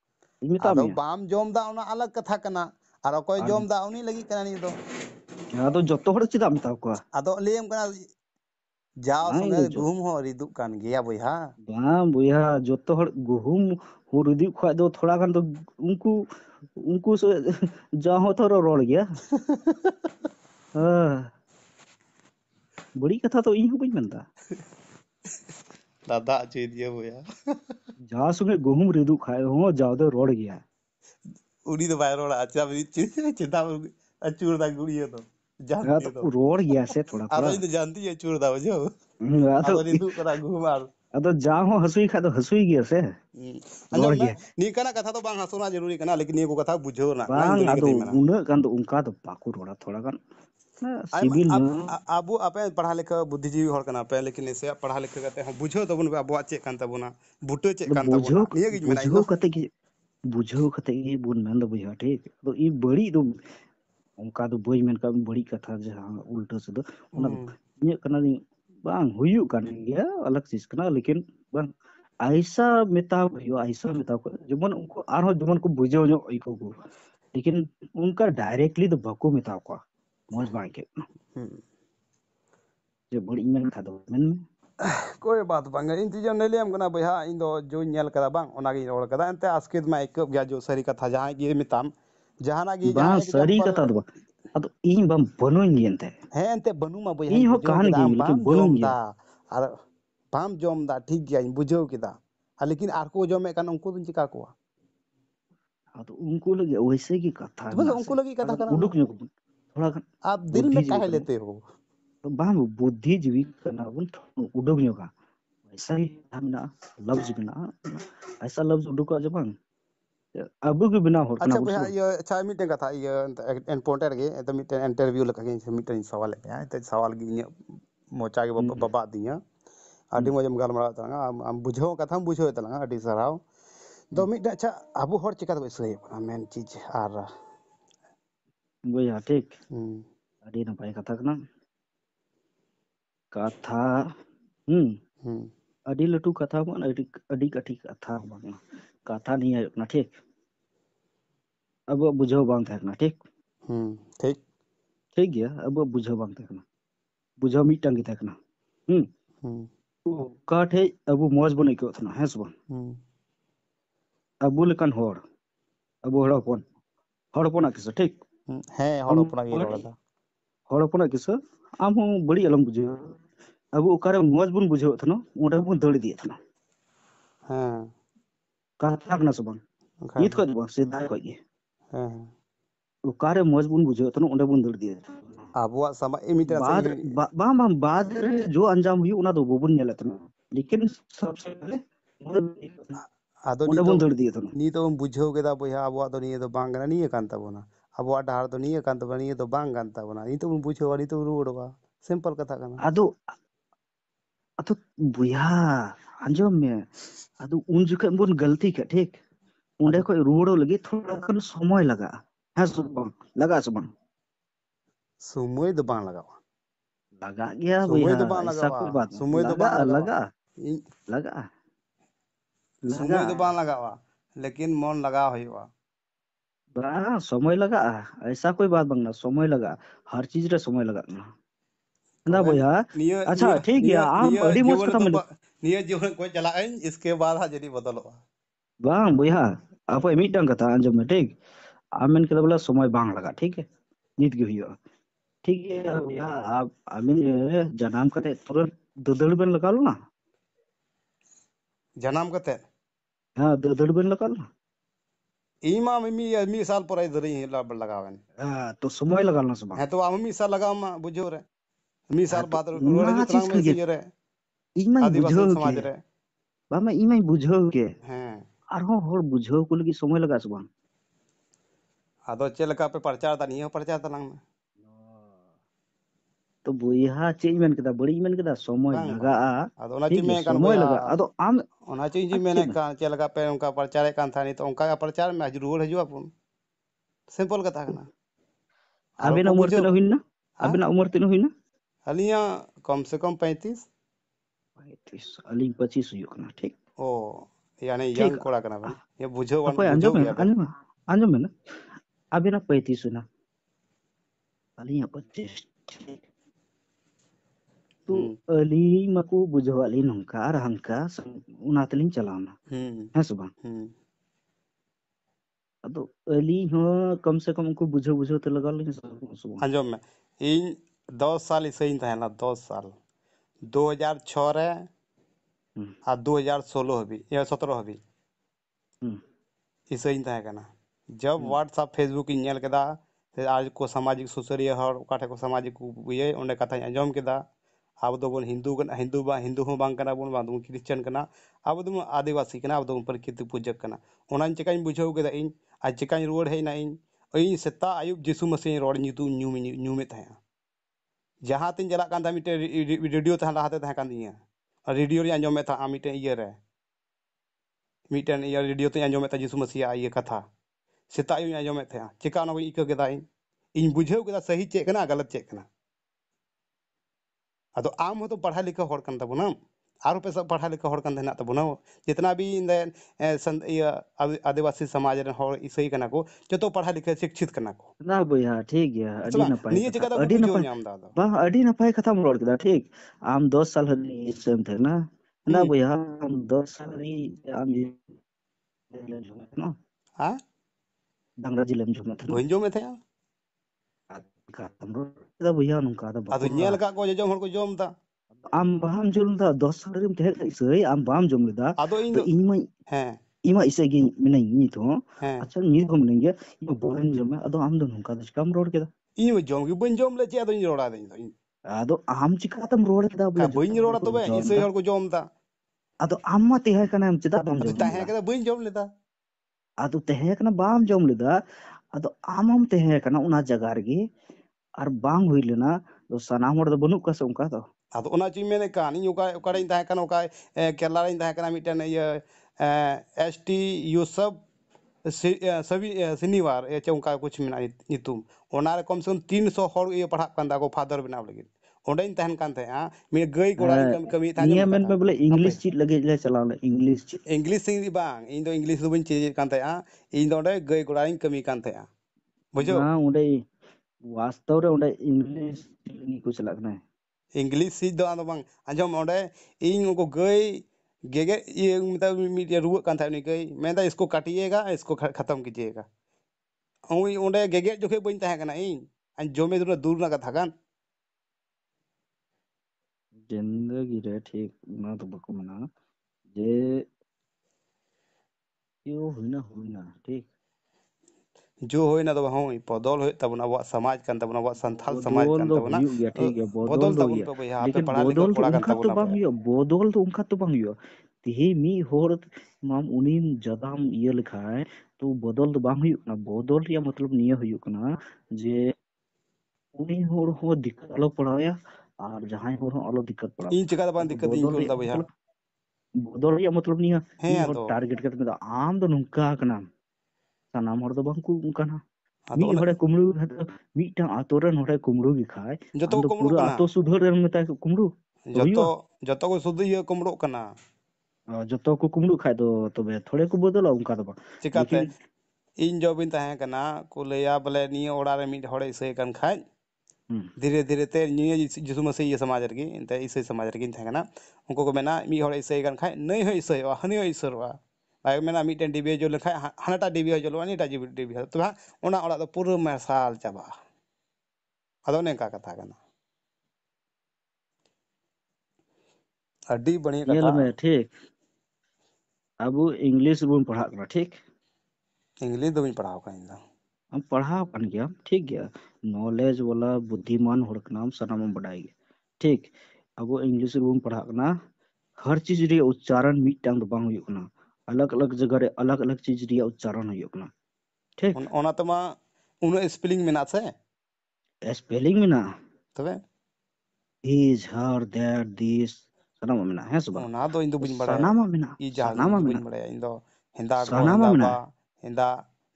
इन मिता आदो में बाम जम दा उना अलग कथा कना और कोई जम दा उनी लगी कना नी दो अदो जतो हर चिदा मिता को आदो लेम कना जाओ संगे गुम हो रिदु कान गया भैया बाम बुया जतो हर गुहुम हुरदी खा दो थोड़ा गान तो उनको उनको से जाहो तो रोड गया बड़ी कथा तो इन हो बई मनता दादा चे दिया भैया जा संगे गुहुम रिदु खाए हो जाओ तो रोड गया उड़ी तो बाय रोड अच्छा चिंता अचूर दा गुड़ियो तो जानती तो रोड गया से थोड़ा थोड़ा आदो इन जानती है चूर दा बजो आदो रिदु करा घुमार अदो जाहो हसुई खा तो हसुई गया से अंजम में नी कना कथा तो बांग हसुना जरूरी कना लेकिन ये को कथा बुझो ना बांग आदो उन कान तो उनका तो पाकू रोड़ा थोड़ा कान सिविल अबु आपे पढ़ा लिखा बुद्धिजीवी हर कना पे लेकिन इसे पढ़ा लिखा करते हम बुझो तबन अबुआ चे कान तबुना बुटो चे कान तबुना निये गिज मेना बुझो कते की बुझो कते की बुन मेन दो बुझा ठीक तो ई बड़ी दो उनका तो बोई मेन का बड़ी कथा जहां उल्टा से दो उना निये कना बांग हुयु कान गया अलग चीज कना लेकिन बांग ऐसा मिता भयो ऐसा मिता को जमन उनको आरो जमन को बुझो जो इको को लेकिन उनका डायरेक्टली तो बको मिता को मौज बांग के जे बड़ी मेन था दो मेन कोई बात बांग इन चीज ने लेम कना भैया इन दो जो नेल कदा बांग ओना गी रोड कदा अंते आस्कित मा एक गया जो सरी कथा जहां गी मिताम जहाना गी जहां सरी कथा दो अतो इन बम बनो नियंते है अंते बनु मा भैया इन हो कहानी गी लेकिन बनो दा और बाम जम दा ठीक गया बुझो किदा लेकिन आर को जमे कन उनको तुम चिका को तो उनको लगे वैसे की कथा तो बस उनको लगी कथा करना उडुक जो थोड़ा आप दिल में काहे लेते हो तो बाम बुद्धिजीवी करना उन उडुक जो का ऐसा ही हमना लफ्ज बिना ऐसा लफ्ज उडुक जो बांग अब के बिना हो अच्छा भैया ये अच्छा मीटिंग कथा ये इम्पोर्टेंट गे तो मीटिंग इंटरव्यू लगा के मीटिंग सवाल है तो सवाल गी मोचा के बाबा दिया ᱟᱹᱰᱤ ᱢᱚᱡᱮᱢ ᱜᱟᱞᱢᱟᱨᱟᱣ ᱛᱟᱞᱟᱝᱟ ᱟᱢ ᱵᱩᱡᱷᱟᱹᱣ ᱠᱟᱛᱷᱟᱢ ᱵᱩᱡᱷᱟᱹᱣ ᱛᱟᱞᱟᱝᱟ ᱟᱹᱰᱤ ᱥᱟᱨᱦᱟᱣ ᱫᱚ ᱢᱤᱫᱴᱟᱝ ᱟᱪᱪᱷᱟ ᱟᱵᱚ ᱦᱚᱲ ᱪᱤᱠᱟ ᱛᱮᱵᱚ ᱤᱥᱟᱹᱭᱚᱜ ᱠᱟᱱᱟ ᱢᱮᱱ ᱪᱤᱡ ᱟᱨ ᱵᱚᱭᱦᱟ ᱴᱷᱤक ᱦᱩᱸ ᱟᱹᱰᱤ ᱱᱟᱯᱟᱭ ᱠᱟᱛᱷᱟ ᱠᱟᱱᱟ ᱠᱟᱛᱷᱟ ᱦᱩᱸ ᱟᱹᱰᱤ ᱞᱟᱹᱴᱩ ᱠᱟᱛᱷᱟ ᱵᱟᱝ ᱟᱹᱰᱤ ᱠᱟᱹᱴᱤᱡ ᱠᱟᱛᱷᱟ ᱵᱟᱝ ᱠᱟᱛᱷᱟ ᱱᱤᱭᱟᱹ ᱦᱩᱭᱩᱜ ᱠᱟᱱᱟ ᱴᱷᱤक ᱟᱵᱚᱣᱟᱜ ᱵᱩᱡᱷᱟᱹᱣ ᱵᱟᱝ ᱛᱟᱦᱮᱸ ᱠᱟᱱᱟ ᱴᱷᱤक ᱴᱷᱤᱠ ᱴᱷᱤक ᱜᱮᱭᱟ ᱟᱵᱚᱣᱟᱜ ᱵᱩᱡᱷᱟᱹᱣ ᱵᱟᱝ ᱛᱟᱦᱮᱸ ᱠᱟᱱᱟ ᱵᱩᱡᱷᱟᱹᱣ ᱢᱤᱫᱴᱟᱝ ᱜᱮ ᱛᱟᱦᱮᱸ ᱠᱟᱱᱟ ᱦᱩᱸ ᱚᱠᱟ ᱴᱷᱮᱡ ᱟᱵᱚ ᱢᱚᱸᱡᱽ ᱵᱚᱱ ᱟᱹᱭᱠᱟᱹᱣ ᱛᱟᱦᱮᱱᱟ ᱦᱮᱸ ᱥᱮ ᱵᱟᱝ ᱦᱩᱸ ᱟᱵᱚ ᱞᱮᱠᱟᱱ ᱦᱚᱲ ᱟᱵᱚ ᱦᱚᱲ ᱦᱚᱯᱚᱱᱟᱜ ᱠᱤᱥᱟᱹ ᱴᱷᱤक ᱦᱮᱸ ᱦᱚᱲ ᱦᱚᱯᱚᱱᱟᱜ ᱜᱤᱧ ᱨᱚᱲ ᱮᱫᱟ हर हपना किसा आम हूँ बड़ी अलम बुझे अब ओकारे मौज बन बुझे थनो ओडे बन दड़ दिए थनो ᱦᱮᱸ कथा कना से बन ᱵᱟᱠᱷᱟᱡ नीत ᱫᱚ खज बन सिद्धाय खज गे ᱦᱮᱸ ओकारे मौज बन बुझे थनो ओडे बन दड़ दिए ᱟᱵᱚᱣᱟᱜ ᱥᱟᱢᱟᱡᱽ ᱢᱤᱫᱴᱮᱱ बाद बाम बाम बाद रे जो अंजाम हुई उना दो बोबन नेले थनो लेकिन सबसे पहले ᱟᱫᱚ ओडे बन दड़ दिए थनो ᱱᱤᱛᱚᱜ ᱵᱚᱱ ᱵᱩᱡᱷᱟᱹᱣ ᱠᱮᱫᱟ ᱵᱚᱭᱦᱟ ᱟᱵᱚᱣᱟᱜ ᱫᱚ ᱱᱤᱭᱟᱹ ᱫᱚ ᱵᱟᱝ ᱠᱟᱱᱟ ᱱᱤᱭᱟᱹ ᱠᱟᱱ ᱛᱟᱵᱚᱱᱟ ᱟᱵᱚᱣᱟᱜ ᱰᱟᱦᱟᱨ ᱫᱚ ᱱᱤᱭᱟᱹ ᱠᱟᱱ ᱛᱟᱵᱚᱱᱟ ᱱᱤᱭᱟᱹ ᱫᱚ ᱵᱟᱝ ᱠᱟᱱ ᱛᱟᱵᱚᱱᱟ ᱱᱤᱛᱚᱜ ᱵᱚᱱ ᱵᱩᱡᱷᱟᱹᱣᱟ ᱱᱤᱛᱚᱜ ᱵᱚᱱ ᱨᱩᱣᱟᱹᱲᱚᱜᱼᱟ सिंपल कथा कना आदो अतो बुया अंजम में आदो उन जुके बन गलती का ठीक उंडे को रुवड़ो लगी थोड़ा कन समय लगा है सुबह लगा सुबह समय दो बांग लगावा लगा गया समय भैया दो बांग ऐसा लगावा कोई बात नहीं समय दो लगा बांग लगावा लगा इन लगा लगा समय दो बांग लगावा लेकिन मन लगा हुआ बड़ा समय लगा ऐसा कोई बात बंगना समय लगा हर चीज रे समय लगा ना तबे भैया निया अच्छा निया ठीक निया गया आम निया अड़ी मोज जीवन कथा तो मन निया जीवन को चलाएं इसके बाद हा जदी बदलवा बांग भैया आप मीटन कथा अंजम में ठीक आमेन के बोला समय बांग लगा ठीक है नीत के हुआ ठीक है भैया आप आमिन जनाम कते तुरंत ददड़ बन लगा लो ना जन्म कते हाँ ददड़ बन लगा लो ना इमा मी साल पर धरी लगावन हाँ तो समय लगा ना सब है तो आम मी साल लगाव मा बुझो रे मी हाँ साल तो बाद रोड उना हजू चीज तलांग में के इसी रे ᱤᱧ ᱢᱟᱧ आदिवासी ᱵᱩᱡᱷᱟᱹᱣ ᱠᱮ समाज रे ᱵᱟᱝ ᱤᱧ ᱢᱟᱧ ᱵᱩᱡᱷᱟᱹᱣ ᱠᱮ हैं ᱟᱨᱦᱚᱸ ᱦᱚᱲ ᱵᱩᱡᱷᱟᱹᱣ ᱠᱚ ᱞᱟᱹᱜᱤᱫ ᱥᱚᱢᱚᱭ ᱞᱟᱜᱟᱜᱼᱟ ᱥᱮ ᱵᱟᱝ आदो चेल का पे प्रचार ता नियो प्रचार तलांग में तो बुया ᱪᱮᱫ ᱤᱧ ᱢᱮᱱ ᱠᱮᱫᱟ ᱵᱟᱹᱲᱤᱡ ᱤᱧ ᱢᱮᱱ ᱠᱮᱫᱟ ᱥᱚᱢᱚᱭ बांग बांग ᱞᱟᱜᱟᱜᱼᱟ आदो ओना ᱴᱷᱤक ची ᱜᱮᱭᱟ में कान ᱥᱚᱢᱚᱭ बोया ᱞᱟᱜᱟᱜᱼᱟ ᱟᱫᱚ ᱟᱢ ओना ची जी ᱟᱨ मेने ᱪᱮᱫ का चेल का पे उनका प्रचार कान था नहीं तो उनका का प्रचार में हजू रोड हजू अपन सिंपल कथा कना आरो को ᱟᱵᱮᱱᱟᱜ ᱩᱢᱟᱹᱨ बुझो ᱛᱤᱱᱟᱹᱜ ᱦᱩᱭᱱᱟ हाँ ᱟᱵᱮᱱᱟᱜ ᱩᱢᱟᱹᱨ ᱛᱤᱱᱟᱹᱜ ᱦᱩᱭᱱᱟ अलिया कम से कम 35 ᱟᱹᱞᱤᱧ 25 हुई कना ठीक ओ यानी ठीक यंग कोड़ा कना बन ये बुझो वन ᱦᱟᱯᱳᱭ बुझो ᱟᱸᱡᱚᱢ ᱢᱮ गया बन ᱟᱸᱡᱚᱢ ᱢᱮ ᱟᱵᱮᱱᱟᱜ 35 हुई ᱟᱹᱞᱤᱧᱟᱜ 25 ठीक तो अली मको बुझवाली नंका और हंका उनातलिंग चलावना है सुबह अदो अली हो कम से कम उनको बुझो बुझो ते लगा लेंगे सुबह अंजम में इन 10 साल इसे इन था ना 10 साल 2006 रे आ 2016 हबी या 17 हबी इसे इन था कना जब व्हाट्सएप फेसबुक इन नेल केदा से आज को सामाजिक सुसरिया हर काठे को सामाजिक ये ओंडे कथा अंजम केदा अब दो बोन हिंदू कना हिंदू हो बांग कना बोन बांग दो क्रिश्चियन कना अब दो आदिवासी कना अब दो प्रकृति पूजक कना ओनान चिकाइन बुझाव केदा इन आज चिकाइन रोड है ना इन सेता आयुब जिसु मसीह रोड ᱧᱩᱛᱩ ᱧᱩᱢᱮ ᱛᱟᱦᱮᱸ जहां तीन चला कान था मिटे रेडियो तहां लाहाते तहां कान दिया रेडियो रे आंजोमे था मिटे इये रे मिटन इया रेडियो ते आंजोमे था जिसु मसीह इये कथा सेता आयुब आंजोमे था चिका ना इका केदा इन बुझाव केदा सही चेक कना गलत चेक कना अदो आम हो तो पढ़ा लिखा होड़ कान तबना आरो पे सब पढ़ा लिखा होड़ कान देना तबना जितना भी आदिवासी समाज रे होड़ इसई कना को जतो पढ़ा लिखा शिक्षित कना को ना भैया ठीक गया अडी नपाय निये चिका कथा तब अडी बुझाव नपाय ᱧᱟᱢ दा दो बा अडी नपाय कथा मोड़ केदा ठीक आम 10 साल हनी सेम थे ना भैया हम 10 साल ही आम ना हां डांगरा जिले में जुमत ना भंजो में थे हम दा भैया नुका दा अदो ñel का को जजम हर को जम दा आम बाम जुम दा 10 साल रिम थे सई आम बाम जुम लेदा अदो इन तो इमा हैं इमा इसे गी मिनाई नि तो हैं अच्छा नि को मिनेंगे ये बोरन जुम अदो आम दो नुका दा कम रोड के इन जम की बन जम ले चे अदो रोड़ा दे अदो आम चिकातम रोड के दा का भैया बन रोड़ा तबे इसई हर को जम दा अदो आम मा तेहे कना चिदा बाम अदो जुम ताहे के बन जम लेदा अदो तेहे कना बाम जुम लेदा अदो आमम तेहे कना उना जगह रे और बांग हुई लेना तो सनाम हड़ दो बनुक का से उनका तो ᱟᱫᱚ ᱚᱱᱟ ᱪᱩᱧ ᱢᱮᱱᱮᱫ ᱠᱟᱱ ᱤᱧ ᱚᱠᱟᱨᱮᱧ ᱛᱟᱦᱮᱸ ᱠᱟᱱᱟ ᱚᱠᱟ ᱠᱮᱨᱞᱟ ᱨᱮᱧ ᱛᱟᱦᱮᱸ ᱠᱟᱱᱟ ᱢᱤᱫᱴᱮᱱ ᱤᱭᱟᱹ ST यूसुफ शनिवार ᱪᱮ ᱚᱱᱠᱟ कुछ ᱢᱮᱱᱟᱜᱼᱟ ᱧᱩᱛᱩᱢ ᱚᱱᱟᱨᱮ ᱠᱚᱢ ᱥᱮ ᱠᱚᱢ 300 ᱦᱚᱲ ᱤᱭᱟᱹ ᱯᱟᱲᱦᱟᱜ ᱠᱟᱱ ᱛᱟᱠᱚ ᱯᱷᱟᱫᱟᱨ ᱵᱮᱱᱟᱣ ᱞᱟᱹᱜᱤᱫ ᱚᱸᱰᱮᱧ ᱛᱟᱦᱮᱱ ᱠᱟᱱ ᱛᱟᱦᱮᱸᱜᱼᱟ ᱢᱤᱫ ᱜᱟᱹᱭ ᱜᱚᱲᱟ ᱨᱤᱧ ᱠᱟᱹᱢᱤᱭᱮᱫ ᱛᱟᱦᱮᱸ ᱱᱤᱭᱟᱹ ᱟᱸᱡᱚᱢ ᱢᱮᱱ ᱠᱟᱫᱟ ᱢᱮ ᱵᱚᱞᱮ ᱦᱟᱯᱮ इंग्लिश चीज लगे ले चला ले इंग्लिश चीज इंग्लिश bang ᱤᱧ ᱫᱚ इंग्लिश ᱫᱚ ᱵᱟᱹᱧ ᱪᱮᱫ ᱠᱟᱱ ᱛᱟᱦᱮᱸᱜᱼᱟ ᱤᱧ ᱫᱚ ᱚᱸᱰᱮ ᱜᱟᱹᱭ ᱜᱚᱲᱟ ᱨᱤᱧ ᱠᱟᱹᱢᱤ ᱠᱟᱱ ᱛᱟᱦᱮᱸᱜᱼᱟ ᱵᱩᱡᱷᱟᱹᱣ ᱵᱟᱝ ᱚᱸᱰᱮ वास्तव रे ओंडे इंग्लिश लगी को चला कना इंग्लिश सीख दो आदो बांग आंजम ओंडे इन उनको गई गेगे ये मतलब मीडिया रुआ कान था उन्हीं गई मैं दा इसको काटिएगा इसको खत्म कीजिएगा उन ओंडे गेगे जो के बइन ता है कना इन अन जो में दूर ना कथा कान जिंदगी रे ठीक ना तो बको मना जे यो हुइना ठीक जो होई ना तो होई बदल होई तब ना समाज कान तब ना संथाल समाज बदल कान दो तब ना हुयुग गया ठीक है बदल बदल दो तब हुआ पे भैया पे लेकिन पढ़ा लिखा बदल तो कोड़ा कान उनका तब तो ना बांग पे हुआ बदल तो उनका तो बांग हुआ तिही मी होर माम उनी जदाम ये लिखा है तो बदल तो बांग हुयुग ना बदल या मतलब निया हुयुग ना जे उनी होर हो दिक्कत अलो पड़ाया और जहां होर हो अलो दिक्कत पड़ा इन चिका बान तो दिक्कत इन बदल कुल दा रे भैया मतलब बदल रे मतलब निया हैं मी होर आदो टारगेट करते में आम दो नुका कना सनाम होर दो बांग को कना आदो मी होरे कुमड़ू मीटा आतो रे नोरे कुमड़ू की खाए जतो आम को दो कुमड़ो पूरा कना आतो सुधर रे मेता कुमड़ू तो जतो हुयुआ जतो को शुद्ध ये कुमड़ो कना जतो को कुमड़ू खाए तो तबे थोड़े को बदला उनका तो चिकाते लेकिन इन जो बिन तहे कना को लया बोले निया ओड़ा रे मिड होड़े इसे कन खाय धीरे धीरे ते निया जिसु मसीह ये समाज रगी इंते इसे समाज रगी तहे कना उनको को मेना मी होड़े इसे कन खाय नहीं हो इसे हनी हो इसरवा बाय मेना मिटेन डीबी जो लेखाय हानाटा डीबी जो लो अनीटा डीबी तो ओना ओड़ा तो पूरा मसाल चाबा अदो नेका कथा कना अड्डी बढ़िया ये कथा में ठीक अब इंग्लिश बन पढ़ा करना ठीक इंग्लिश दो बिन पढ़ाओ का इंदा हम पढ़ा कन गया ठीक गया नॉलेज वाला बुद्धिमान होड़ के नाम सनाम बढ़ाई गया ठीक अब इंग्लिश बन पढ़ा करना हर चीज रे उच्चारण मिटांग दो बांग हुयुग ना अलग अलग जगह रे अलग अलग चीज रे उच्चारण हुयुग ना ठीक ओना तमा उनो स्पेलिंग मेना से स्पेलिंग में ना तबे इज हर दैट दिस सनाम में ना है सुबह ओना दो इन दो बिन बड़ाया सनामा में ना ई जहाज इन सनामा दो में बिन ना बड़ाया इन दो हिंदा गो सनामा हिंदा में ना बा हिंदा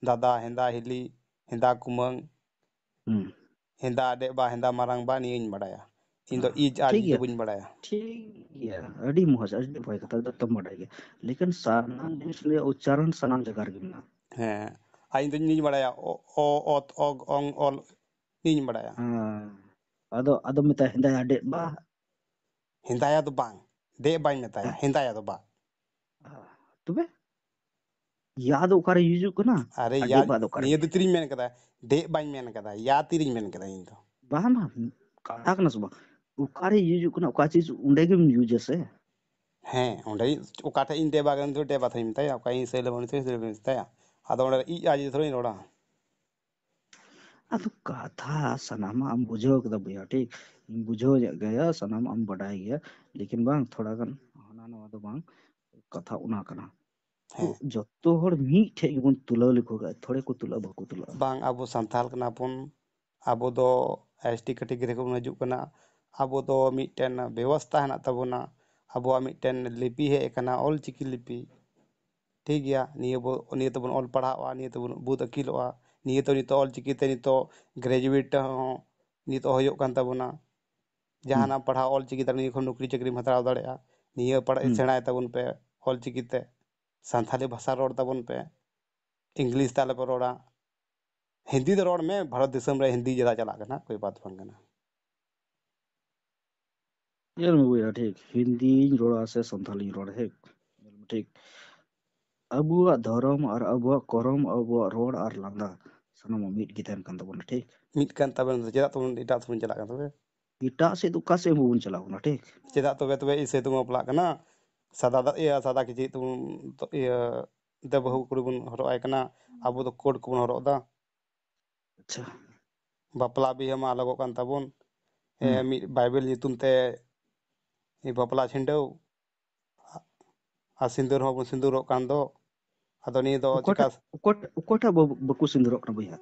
दादा हिंदा हिली हिंदा कुमंग हिंदा आडे बा हिंदा मारांग बा नि इन बड़ाया इन दो ई आज ठीक दो है बिन बड़ाया ठीक है अड़ी मोहज अड़ी भाई कथा तो तब बढ़ाई गया लेकिन सनाम जिनिस रे उच्चारण सनाम जगह रे में ना हैं आ इन दो नि बड़ाया ओ ओत ओग ओंग ओल नि बड़ाया अदो अदो मिता हिंदा आडे बा हिंदाया दो बांग दे बाई मेताया हिंदाया दो बा तबे याद ओकारे यूज कना अरे आडे याद बा दो करे निये दो तिरिंग मेन कदा दे बाई मेन कदा या तिरिंग मेन कदा इन दो बा ना कथा कना सुबह ओकारे यूज कना ओका चीज उंडे के यूज से हैं ओंडे ओकाठे इन दे बागन तो दे बाथाई मेताया ओका इन से लेबन तो से मेताया आदो ओंडे ई आज थोड़ी रोड़ा अदो कथा सनामा हम बुझो कदा भैया ठीक बुझो गया सनाम हम बढ़ाई गया लेकिन बांग थोड़ा गन हना नवा दो बांग कथा उना कना तो हैं जत्तो हर मी ठे बन तुला लिखो गया थोड़े को तुला बको तुला बांग अबो संथाल कना पुन अबो दो एसटी कैटेगरी को हजू कना अबो दो मिटन व्यवस्था हेना तबोना अबो मिटन लिपि हे कना ऑल चिकी लिपि ठीक गया निये तो बन ऑल पढ़ावा निये तो बन बुद अकीलोआ निये तो ऑल चिकी ते नितो ग्रेजुएट हो निये तो होयो कान तबोना जहाना पढ़ा ऑल चिकी ते निये खन नौकरी चाकरी हताव दाड़ेया निये पढ़ा सेणाय तबन पे ऑल चिकी ते संथाली भाषा रोड तबन पे इंग्लिश ताले पे रोड़ा हिंदी तो रोड में भारत दिसम रे हिंदी ज्यादा चला करना कोई बात बन करना यार मैं भैया ठीक हिंदी रोड़ा से संथाली रोड़ा है ठीक अबुआ धर्म और अबुआ करम अबुआ रोड और लांदा सनम मिट गितन kan tabona ठीक मिट कान तबन चेदा तबन इटा तबन चला करना तबे इटा से तो कासे बबन चलाओ ना ठीक चेदा तबे तबे इसे तुम अपला करना सादा या सादा की तुम ये दे बहु कुड़ी बन हरो आय करना अबो तो कोड को बन हरो दा अच्छा बापला भी हम अलग कान तबन मी बाइबल नितुम ते ई बापला छिंडो आ सिंदूर हो सिंदूर कान दो अदो नि दो उकोटा चिका उकोटा बकु सिंदरो ना भैया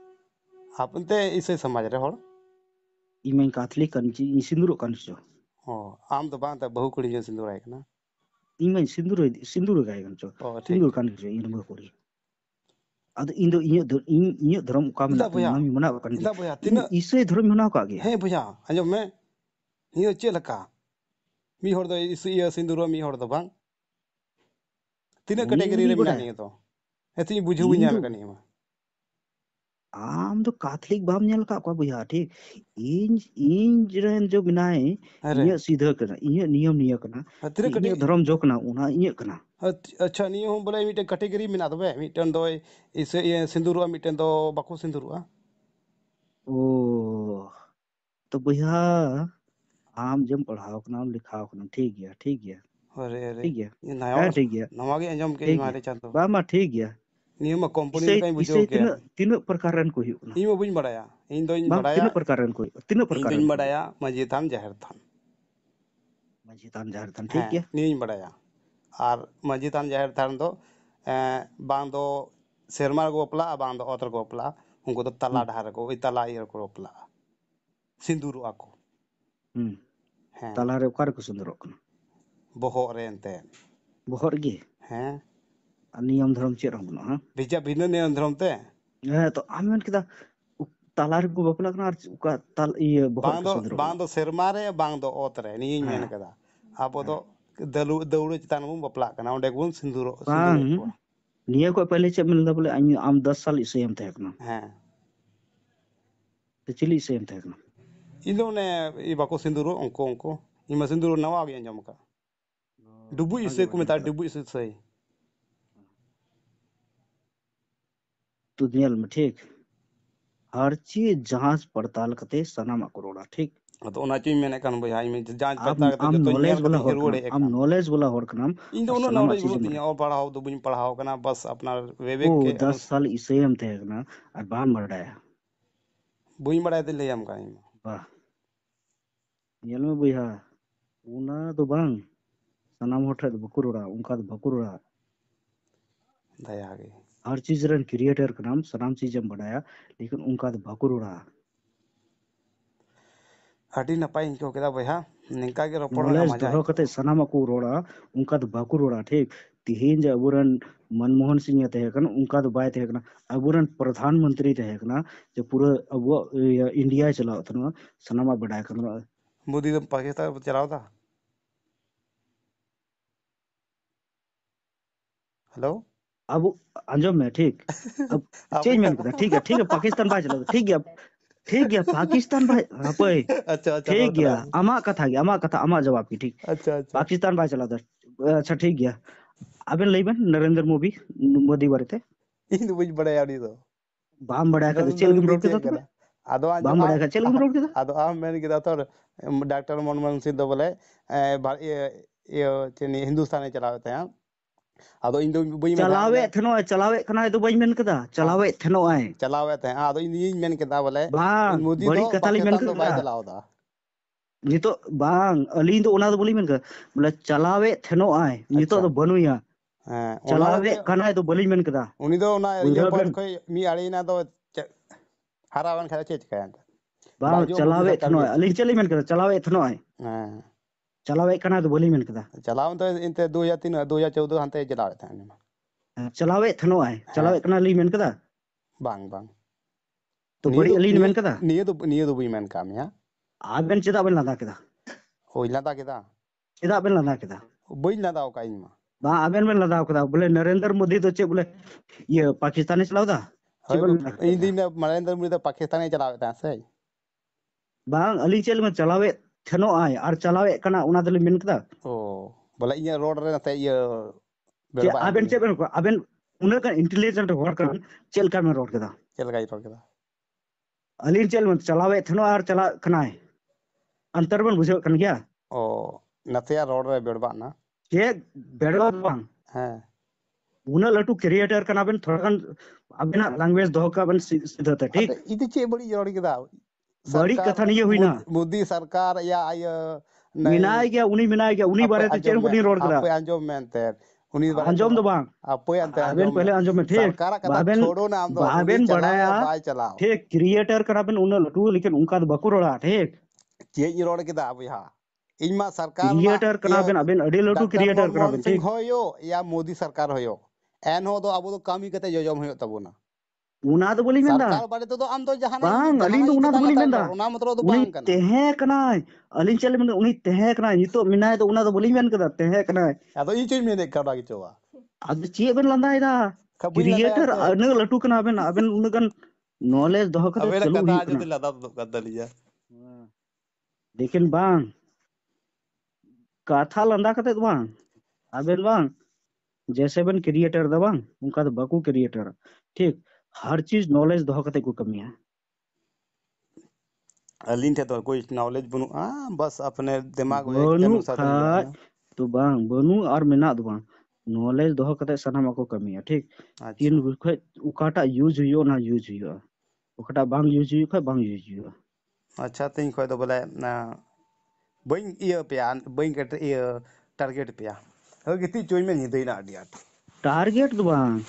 आपन ते इसे समाज रे होड़ इमें कैथलिक kan ji सिंदरो kan जो आम तो बांग बहु कुड़ी जो सिंदूर आए ना ᱤᱧ ᱢᱟ ᱥᱤᱸᱫᱩᱨ ᱜᱟᱭ ᱠᱟᱱ ᱪᱚ ओ ठीक ᱥᱤᱸᱫᱩᱨ ᱠᱟᱱ ᱜᱮ ᱤᱧ ᱢᱟ ᱠᱩᱲᱤ ᱟᱫᱚ ᱤᱧ ᱫᱚ ᱤᱧᱟᱹᱜ ᱫᱷᱚᱨᱚᱢ ᱚᱠᱟ इला ᱢᱮᱱᱟᱜ ᱛᱤᱧᱟ भैया ᱚᱱᱟ ᱢᱮᱱᱟᱜ ᱠᱟᱱ इला ᱜᱮ भैया ᱤᱧ तीना ᱤᱥᱟᱹᱭ ᱫᱷᱚᱨᱚᱢ ᱢᱮᱱᱟᱜ ᱠᱟᱜ ᱜᱮᱭᱟ हे भैया आजम में नियो चे लका मी हर दो इस सिंदूर मी हर दो बांग तीना कैटेगरी उनी रे मिना बड़ाय नहीं तो एती बुझू ᱤᱧ ᱧᱟᱢ ᱫᱚ कनी मा ᱟᱢ ᱫᱚ ᱠᱟᱛᱷᱞᱤᱠ ᱵᱟᱢ ᱧᱮᱞ ᱠᱟᱜ ᱠᱚᱣᱟ ᱵᱚᱭᱦᱟ ᱴᱷᱤक ᱤᱧ ᱨᱮᱱ जो ᱢᱮᱱᱟᱭ अरे ᱤᱧᱟᱹᱜ ᱥᱤᱫᱷᱟᱹ ᱠᱟᱱᱟ ᱤᱧᱟᱹᱜ ᱱᱤᱭᱚᱢ ᱱᱤᱭᱟᱹ ᱠᱟᱱᱟ तीना कटे ᱤᱧᱟᱹᱜ ᱫᱷᱚᱨᱚᱢ ᱡᱚ ᱠᱟᱱᱟ ᱚᱱᱟ ᱤᱧᱟᱹᱜ ᱠᱟᱱᱟ अच्छा नियो हम बोले मिटे कैटेगरी मिना दबे मिटन दो इस ये सिंदूर मिटन दो बाको सिंदूर 오 तो बॉयहा आम जम पढ़ाओ कना लिखाओ कना ठीक गया ठीक गया अरे अरे ठीक गया ये नया है ठीक गया नवा के अंजम के ठीक गया मारे चातो बामा ठीक गया नियो मा कंपनी इससे लेका बुझो इससे के तीन प्रकार रन को हुई ना ᱤᱧ ᱢᱟ ᱵᱟᱹᱧ ᱵᱟᱲᱟᱭᱟ ᱤᱧ ᱫᱚᱧ बांग ᱵᱟᱲᱟᱭᱟ तीन प्रकार रन को तीन ᱤᱧ प्रकार ᱫᱚᱧ रन को ᱵᱟᱲᱟᱭᱟ ᱢᱟᱹᱡᱷᱤ ᱛᱷᱟᱱ ᱡᱟᱦᱮᱨ ᱛᱷᱟᱱ माझी तान जार तान ठीक ᱦᱮᱸ गया ᱱᱤᱭᱟᱹᱧ ᱵᱟᱲᱟᱭᱟ ᱟᱨ ᱢᱟᱹᱡᱷᱤ ᱛᱷᱟᱱ ᱡᱟᱦᱮᱨ ᱛᱷᱟᱱ ᱫᱚ ᱵᱟᱝ ᱫᱚ ᱥᱮᱨᱢᱟ ᱨᱮᱠᱚ ᱵᱟᱯᱞᱟᱜᱼᱟ ᱵᱟᱝ ᱫᱚ ᱚᱛ ᱨᱮᱠᱚ ᱵᱟᱯᱞᱟᱜᱼᱟ ᱩᱱᱠᱩ ᱫᱚ ᱛᱟᱞᱟ ᱰᱟᱦᱟᱨ ᱨᱮᱠᱚ ᱳই ᱛᱟᱞᱟ ᱤᱭᱟᱹ ᱨᱮᱠᱚ ᱵᱟᱯᱞᱟᱜᱼᱟ ᱥᱤᱸᱫᱩᱨᱚᱜᱼᱟ ᱠᱚ ᱦᱮᱸ ताला रे ओकार को सुंदरक कना ᱵᱚᱦᱚᱜ ᱨᱮ ᱮᱱᱛᱮᱫ बहर गे ᱦᱮᱸ नियम धर्म चेक हम बना हां ᱵᱷᱮᱡᱟ ᱵᱷᱤᱱᱟᱹ नियम धर्म ते तो आमेन किदा ताला रे को बपला कना उका ताल ये बहर को सुंदरक ᱵᱟᱝ ᱫᱚ ᱥᱮᱨᱢᱟ ᱨᱮ ᱵᱟᱝ ᱫᱚ ᱚᱛ ᱨᱮ ᱱᱤᱭᱟᱹᱧ ᱢᱮᱱ हाँ ᱠᱟᱫᱟ ᱟᱵᱚ ᱫᱚ हाँ ᱫᱟᱹᱣᱲᱟᱹ ᱪᱮᱛᱟᱱ ᱵᱚᱱ ᱵᱟᱯᱞᱟᱜ ᱠᱟᱱᱟ ᱚᱸᱰे ᱜᱮᱵᱚᱱ बांग ᱥᱤᱸᱫᱩᱨᱮᱫ ᱠᱚᱣᱟ निया को पहले चे मिलदा बोले आम 10 साल इसे हम थे कना ᱦᱮᱸ तो चिली इसे हम थे कना ᱤᱧ ᱫᱚ ᱚᱱᱮ ᱵᱟᱠᱚ ᱥᱤᱸᱫᱩᱨᱚᱜ ᱩᱱᱠᱩ ᱤᱧ ᱢᱟ ᱥᱤᱸᱫᱩᱨ ᱱᱟᱣᱟ ᱜᱤᱧ ᱟᱸᱡᱚᱢ ᱟᱠᱟᱫ ᱰᱩᱵᱩᱡ ᱱᱟᱣᱟ ᱜᱮ ᱤᱥᱟᱹᱭ ᱠᱚ ᱟᱸᱡᱚᱢ ᱢᱮᱛᱟᱜᱼᱟ ᱠᱮᱫᱟ ᱰᱩᱵᱩᱡ ᱤᱥᱟᱹᱭ तो नियल में ठीक हर चीज जांच पड़ताल कते सनामा करोड़ा ठीक ᱟᱫᱚ ᱚᱱᱟ ᱪᱚᱧ ᱢᱮᱱᱮᱫ ᱠᱟᱱ ᱵᱚᱭᱦᱟ ᱤᱧ ᱡᱟᱸᱪ आम ᱯᱟᱲᱛᱟᱞ ᱠᱟᱛᱮ आम ᱡᱚᱛᱚᱧ ᱧᱮᱞ नॉलेज वाला ᱠᱟᱛᱮᱧ हर कनाम ᱨᱩᱣᱟᱹᱲ ᱦᱮᱡ आम ᱠᱟᱱ नॉलेज वाला हर कनाम ᱤᱧ ᱫᱚ और ᱩᱱᱟᱹᱜ सनामा नॉलेज चीज ᱵᱟᱹᱱᱩᱜ बड़ा ᱛᱤᱧᱟ ᱚᱞ ᱯᱟᱲᱦᱟᱣ ᱫᱚ ᱵᱟᱹᱧ ᱯᱟᱲᱦᱟᱣ ᱠᱟᱱᱟ ᱵᱟᱥ ᱟᱯᱱᱟᱨ ओ विवेक के 10 साल इसे हम थे कना और बाम बड़ाया बᱹᱧ ᱵᱟᱲᱟᱭ ᱛᱮ ᱞᱟᱹᱭᱟᱢ ᱠᱟᱱᱟ ᱤᱧ वाह नियल में बुया उना तो बांग सनाम होठे तो बकुरुड़ा उनका तो बकुरुड़ा दया गे हर चीज रन क्रिएटर का नाम सनाम चीज हम बढ़ाया लेकिन उनका तो बकुरुड़ा ᱟᱹᱰᱤ ᱱᱟᱯᱟᱭ ᱤᱧ ᱟᱹᱭᱠᱟᱹᱣ ᱠᱮᱫᱟ ᱵᱚᱭᱦᱟ ᱱᱤᱝᱠᱟ ᱜᱮ ᱨᱚᱯᱚᱲ ᱨᱮᱱᱟᱜ नॉलेज ᱢᱟᱡᱟ दोहो कते ᱟᱹᱭᱠᱟᱹᱣᱟ सनामा को रोड़ा उनका तो बकुरुड़ा ठीक तिहिन जे अबुरन मनमोहन सिंह ᱛᱮ ᱠᱟᱱᱟ उनका तो बाय ᱛᱮ ᱠᱟᱱᱟ अबुरन प्रधानमंत्री ᱛᱮ ᱠᱟᱱᱟ जे पूरा अब इंडिया चलाओ तना सनामा बढ़ाया कना मोदी तो पाकिस्तान पर चलाओ था हेलो अब अंजम में ठीक अब आप ही चेंज मैन कहना कदा ठीक है पाकिस्तान बाय चलाओ ठीक गया पाकिस्तान भाई हापे अच्छा अच्छा ठीक रोड गया रहा अमा कथा अमा जवाब की ठीक अच्छा अच्छा पाकिस्तान भाई चला अच्छा ठीक गया अबेन लईबेन नरेंद्र मोदी बारेते ᱤᱧ ᱫᱚ ᱵᱟᱹᱧ ᱵᱟᱲᱟᱭᱟ ᱩᱱᱤ ᱫᱚ बाम बड़ा का नरेंद्र चेल गेम मोदी रोड ᱪᱮᱫ के तबे ᱠᱟᱱᱟ ᱟᱫᱚ बाम ᱟᱸᱡᱚᱢ बड़ा का चेल गेम रोड के ᱟᱫᱚ ᱟᱢ ᱢᱮᱱ ᱠᱮᱫᱟ ᱛᱚ ᱰᱟᱠᱛᱟᱨ मनमोहन सिंह ᱫᱚ ᱵᱚᱞᱮ हिंदुस्तान चलावे ᱛᱟᱦᱮᱸ ᱟᱫᱚ ᱤᱧ ᱫᱚ ᱵᱟᱹᱧ ᱢᱮᱱᱟ ᱵᱚᱞᱮ चलावे कना तो बई मेन कदा चलावे थनो आए चलावे ᱛᱟᱦᱮᱸ ᱟᱫᱚ ᱤᱧ ᱤᱧ ᱢᱮᱱ ᱠᱮᱫᱟ ᱵᱚᱞᱮ बांग मोदी ᱫᱚ बड़ी कथा ली मेन पाकिस्तान ᱫᱚ ᱵᱟᱭ कदा ᱪᱟᱞᱟᱣ ᱫᱟ नितो बांग अली तो ओना तो बोली मेन का बोले चलावे थनो आए नितो अच्छा तो बनुया ᱦᱮᱸ ᱚᱱᱟ चलावे ᱫᱚ कना तो बोली मेन कदा उनी दो ना इया बुझा बॉयस बेन खय मी आड़ीना दो हारावन खा चेक काया बांग बाजो मोदी चलावे सरकार थनो गे अली चली मेन कदा चलावे थनो आए हां चलावे कना तो बोली मेन कदा चलावन तो इनते 2003 2014 हंते चलावे था चलावे थनो आए हाँ चलावे कना ली मेन कदा बांग बांग तो बड़ी अली मेन कदा निये दो बुई मेन काम या आबेन चेदा बेन लादा कदा होई लादा केदा चेदा बेन लादा कदा बुई लादा का इनमा बा आबेन बेन लादा कदा बोले नरेंद्र मोदी तो चे बोले ये पाकिस्तानी चलावदा होय इन दिन नरेंद्र मोदी तो पाकिस्तान चलावे था से बांग अली चेल में चलावे थनो आए और चलावे कना उना दली मेन कदा ओ बोले इया रोड रे ते ये जे बेड़बा आबेन चे बेन को आबेन उना का इंटेलिजेंट होर का चेल का में रोड कदा चल गई रोड केदा अली चेल में चलावे थनो और चला कना है अंतर बन बुझे कन गया ओ नतिया रोड रे बेड़बा ना जे बेड़वा बांग हां उना लटू क्रिएटर कना बेन थोड़ा कन अबेना लैंग्वेज दो का बेन सीधा था अरे ठीक इदी चे बड़ी रोड केदा बड़ी सरकार कथा नहीं हुई ना मोदी सरकार या आय मिनाय गया उनी बारे ते चेन को नहीं रोड कदा आप आंजो मेनते उनी बारे अंजोम दो बांग आप अंते बाबेन आंजो पहले अंजोम में ठीक सरकार का बाबेन छोड़ो ना हम तो मोदी बाबेन चलाओ बढ़ाया या बाय चलाओ ठीक क्रिएटर करा बेन उना लटू लेकिन उनका तो बकुरोड़ा ठीक चे रोड केदा बुया ᱤᱧ ᱢᱟ ᱥᱚᱨᱠᱟर ᱢᱟ क्रिएटर कना ᱤᱭᱟᱹ बेन अबेन अडी लटू ᱰᱟᱠᱛᱟᱨ क्रिएटर कना ᱢᱚᱱᱢᱳᱦᱚᱱ बेन ᱥᱤᱝ ठीक ᱦᱩᱭᱩᱜ ᱭᱟ ᱢᱳᱫᱤ ᱥᱚᱨᱠᱟর ᱦᱩᱭᱩᱜ ᱮᱱᱦᱚᱸ ᱫᱚ ᱟᱵᱚ ᱫᱚ ᱠᱟᱹᱢᱤ ᱠᱟᱛᱮ ᱡᱚᱡᱚᱢ ᱦᱩᱭᱩᱜ ᱛᱟᱵᱚᱱᱟ उना तो बोली मेंदा ᱥᱚᱨᱠᱟর ᱵᱟᱨᱮ ᱛᱮᱫᱚ ᱟᱢ ᱫᱚ बांग अलिंग ᱡᱟᱦᱟᱱᱟᱜ तो ᱜᱮ उना तो ᱪᱮᱛᱟᱱ बोली ᱞᱟᱛᱟᱨ मेंदा ᱨᱚᱲ ᱚᱱᱟ ᱢᱚᱛᱞᱚᱵ ᱫᱚ उनी ᱵᱟᱝ ᱠᱟᱱᱟ तेहे कनाय अलिंग चले में उनी तेहे कनाय नितो मिनाय तो उना तो बोली मेन कदा तेहे कनाय ᱟᱫᱚ ᱤᱧ ᱪᱮᱫ ᱢᱮᱱᱮᱫ ᱠᱟᱱᱟ ᱜᱮᱪᱚᱣᱟ अब चे बेन लंदायदा ᱵᱟᱹᱧ ᱞᱟᱸᱫᱟᱭᱟ क्रिएटर ᱮᱱᱛᱮᱫ अन लटू कना बेन अबेन उनगन नॉलेज दोह कते ᱟᱵᱮᱱᱟᱜ चलू ᱠᱟᱛᱷᱟ हुई ᱟᱸᱡᱚᱢ कना ᱛᱮ ᱞᱟᱸᱫᱟ ᱛᱩᱫᱩᱜ ᱠᱟᱱ ᱛᱟᱹᱞᱤᱧᱟ लेकिन बांग काथा लंदा कते तो बांग अबेन बांग जैसे बन क्रिएटर दा बांग उनका तो बाकू क्रिएटर ठीक हर चीज नॉलेज दोह कते को कमी है ᱟᱹᱞᱤᱧ ᱴᱷᱮᱱ ᱫᱚ कोई नॉलेज ᱵᱟᱹᱱᱩᱜᱼᱟ बस अपने दिमाग के बनु अनुसार ᱞᱤᱧ खाय ᱵᱮᱱᱟᱣᱟ तो बांग बनु और मेना दो बांग नॉलेज दोह कते सनामा को कमी है ठीक तीन अच्छा गुखै उकाटा यूज हुयो ना यूज हुयो उकाटा बांग यूज हुयो खै बांग यूज हुयो अच्छा तीन खोय दो बोले bain iya pia bain kata iya target pia gitu cuy men hidup nak dia target दो बांग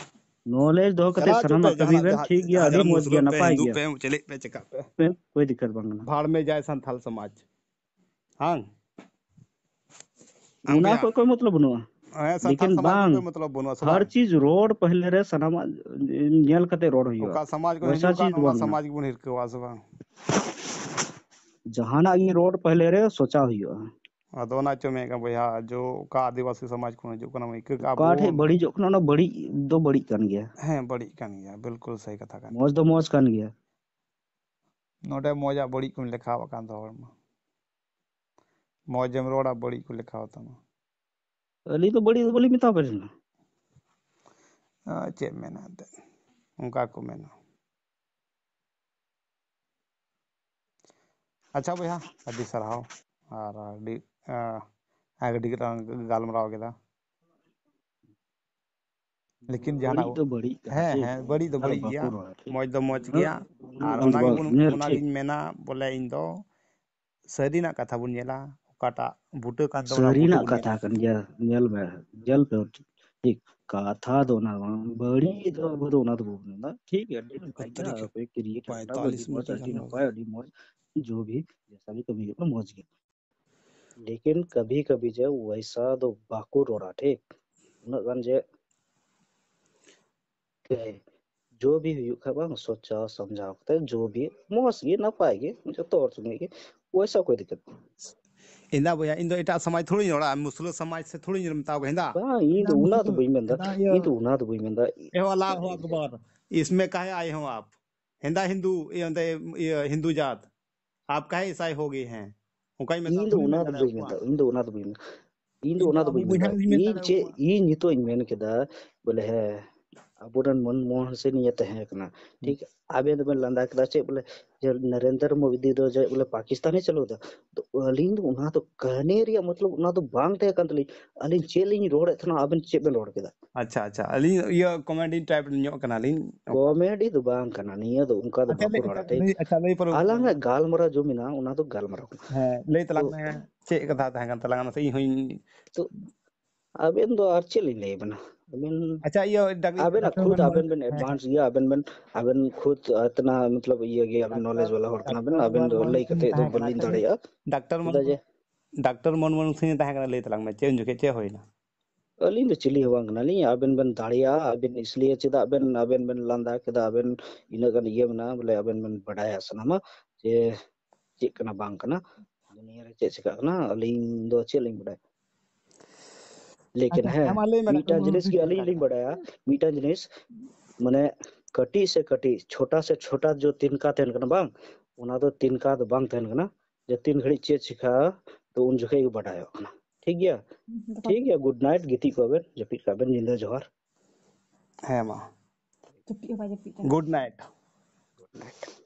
नॉलेज दोह कते चला जो सनामा पे कमी जहाँ बेन जहाँ ठीक गया जहाँ अड़ी जहाँ मौज गया मुस्लिम पे नपाय हिंदू गया पे चले पे चका पे पे कोई दिक्कत बांग ना भाड़ में जाए संथाल समाज हाँ आंग उना भैया को कोई मतलब बनुआ संथाल लेकिन समाज को बांग कोई मतलब बनो से हर बांग चीज रोड पहले रे सनामा नेल कते रोड हुयो ओका समाज को वैसा हिजू का चीज नोना बांग ना समाज को हिरकवा से बांग जहाना ये रोड पहले रे सोचा हुयो दोना चमे का भैया जो का आदिवासी समाज को हिजू का नाम एक का अबो ठे बड़ी जो ना बड़ी दो बड़ी कन गया हैं बड़ी कान गया बिल्कुल सही कथा कान मौज दो मौज कन गया नोटे मौजा बड़ी को लिखा कान तो मौजम रोड़ा बड़ी को लिखा होता ना अली तो बड़ी मिता पर ना चे मेना उनका को मेना अच्छा भैया अभी सराहो और अभी आगे गालमराव के लेकिन जाना बड़ी तो बड़ी कना है ठीक बड़ी तो और बड़ी गया बाकुर ठीक मौज तो मौज गया और ठीक मेना बोले इन दो सरी ना कथा बुन नेला ओकाटा बूटे कान दो ना बूटे सरीना बुन कथा कन गया नेल में जल पे ठीक कथा दो ना बड़ी तो बदो ना तो ना ठीक है अड्डी ना पाई गया पे क्रिएट करना बड़ी 45 मौज मिनट अड्डी का ना हो पाई अड्डी मौज जो भी जैसा भी कभी हो मौज गया लेकिन कभी कभी जो वैसा तो बाकुर हो रहा ठीक उन्हें गन जे जो भी हुई खबर सोचा समझा जो भी मौज ये ना पाएगी जो तौर सुनेगी वैसा कोई दिक्कत नहीं इंदा भैया इन दो इटा समाज थोड़ी जोड़ा मुस्लिम समाज से थोड़ी जोड़ बताओ इंदा बा ये तो उना तो बई मेंदा ये तो उना तो बई मेंदा ए वाला हो अकबर इसमें काहे आए हो आप हिंदा हिंदू ये हिंदू जात आप काहे ईसाई हो गए हैं उनका ही इन मतलब तो थोड़ी उना मैं तो दाड़ा बई हुआ मेंदा इन तो उना तो बई मेंदा इन तो इन उना तो तो अबू बई बुझा मेंदा नहीं मैं इन दाड़ा चे हुआ इन नितो इन मेन केदा बोले है अबुरन मनमोहन सिंह ये तहे कना ठीक आबे तो मैं लंदा केदा चे बोले जे नरेंद्र मोदी दो जे बोले पाकिस्तानी चलो दा तो अलिंग तो उना तो कहने रिया मतलब उना तो बांग ते कंतली अलिंग चेलिंग रोड थना आबन चे बन रोड केदा अच्छा अच्छा अली ये कॉमेडी टाइप न्यो कना लिन कॉमेडी तो बांग कना निया तो उनका तो बाको रोड़ा ठीक अच्छा ले पर आलांग गालमरा जो मिना उना तो गालमरा है ले तो तलाक में चे कथा तहां kan तलाक ना सही हुई तो आबेन दो आर चेली ले बना आबेन अच्छा ये आबेन डॉक्टर खुद मनमोहन आबेन बेन एडवांस ये आबेन खुद इतना मतलब ये गे आबेन नॉलेज वाला होर कना बेन आबेन दो लई कते दो बलिन दाड़िया डॉक्टर चेदा जे मनमोहन सिंह तहां kan ले तलाक में चे जुके चे होइना अलिन तो चिली हवांग ना ली आबेन बेन दाड़िया आबेन इसलिए चेदा आबेन बेन लांदा केदा आबेन इना गन ये मना बोले आबेन बेन बडाया सनामा जे चेक कना बांग कना दुनिया रे चे चिका कना अलिन दो चेलिंग बडाय लेकिन अच्छा है हम ले में डॉक्टर मीटा मनमोहन जिनिस सिंह की चे अलिन का लिंग बडाया मीटा जिनिस माने कटी से कटी छोटा से छोटा जो तिनका तहन कना बांग उना तो तिनका तो बांग तहन कना जे तीन घड़ी चेक चिका तो उन जगह ही बडायो कना ठीक गया गुड नाइट गिती को बेन जपीट का बेन जिंदा जोहार है मां गुड नाइट गुड नाइट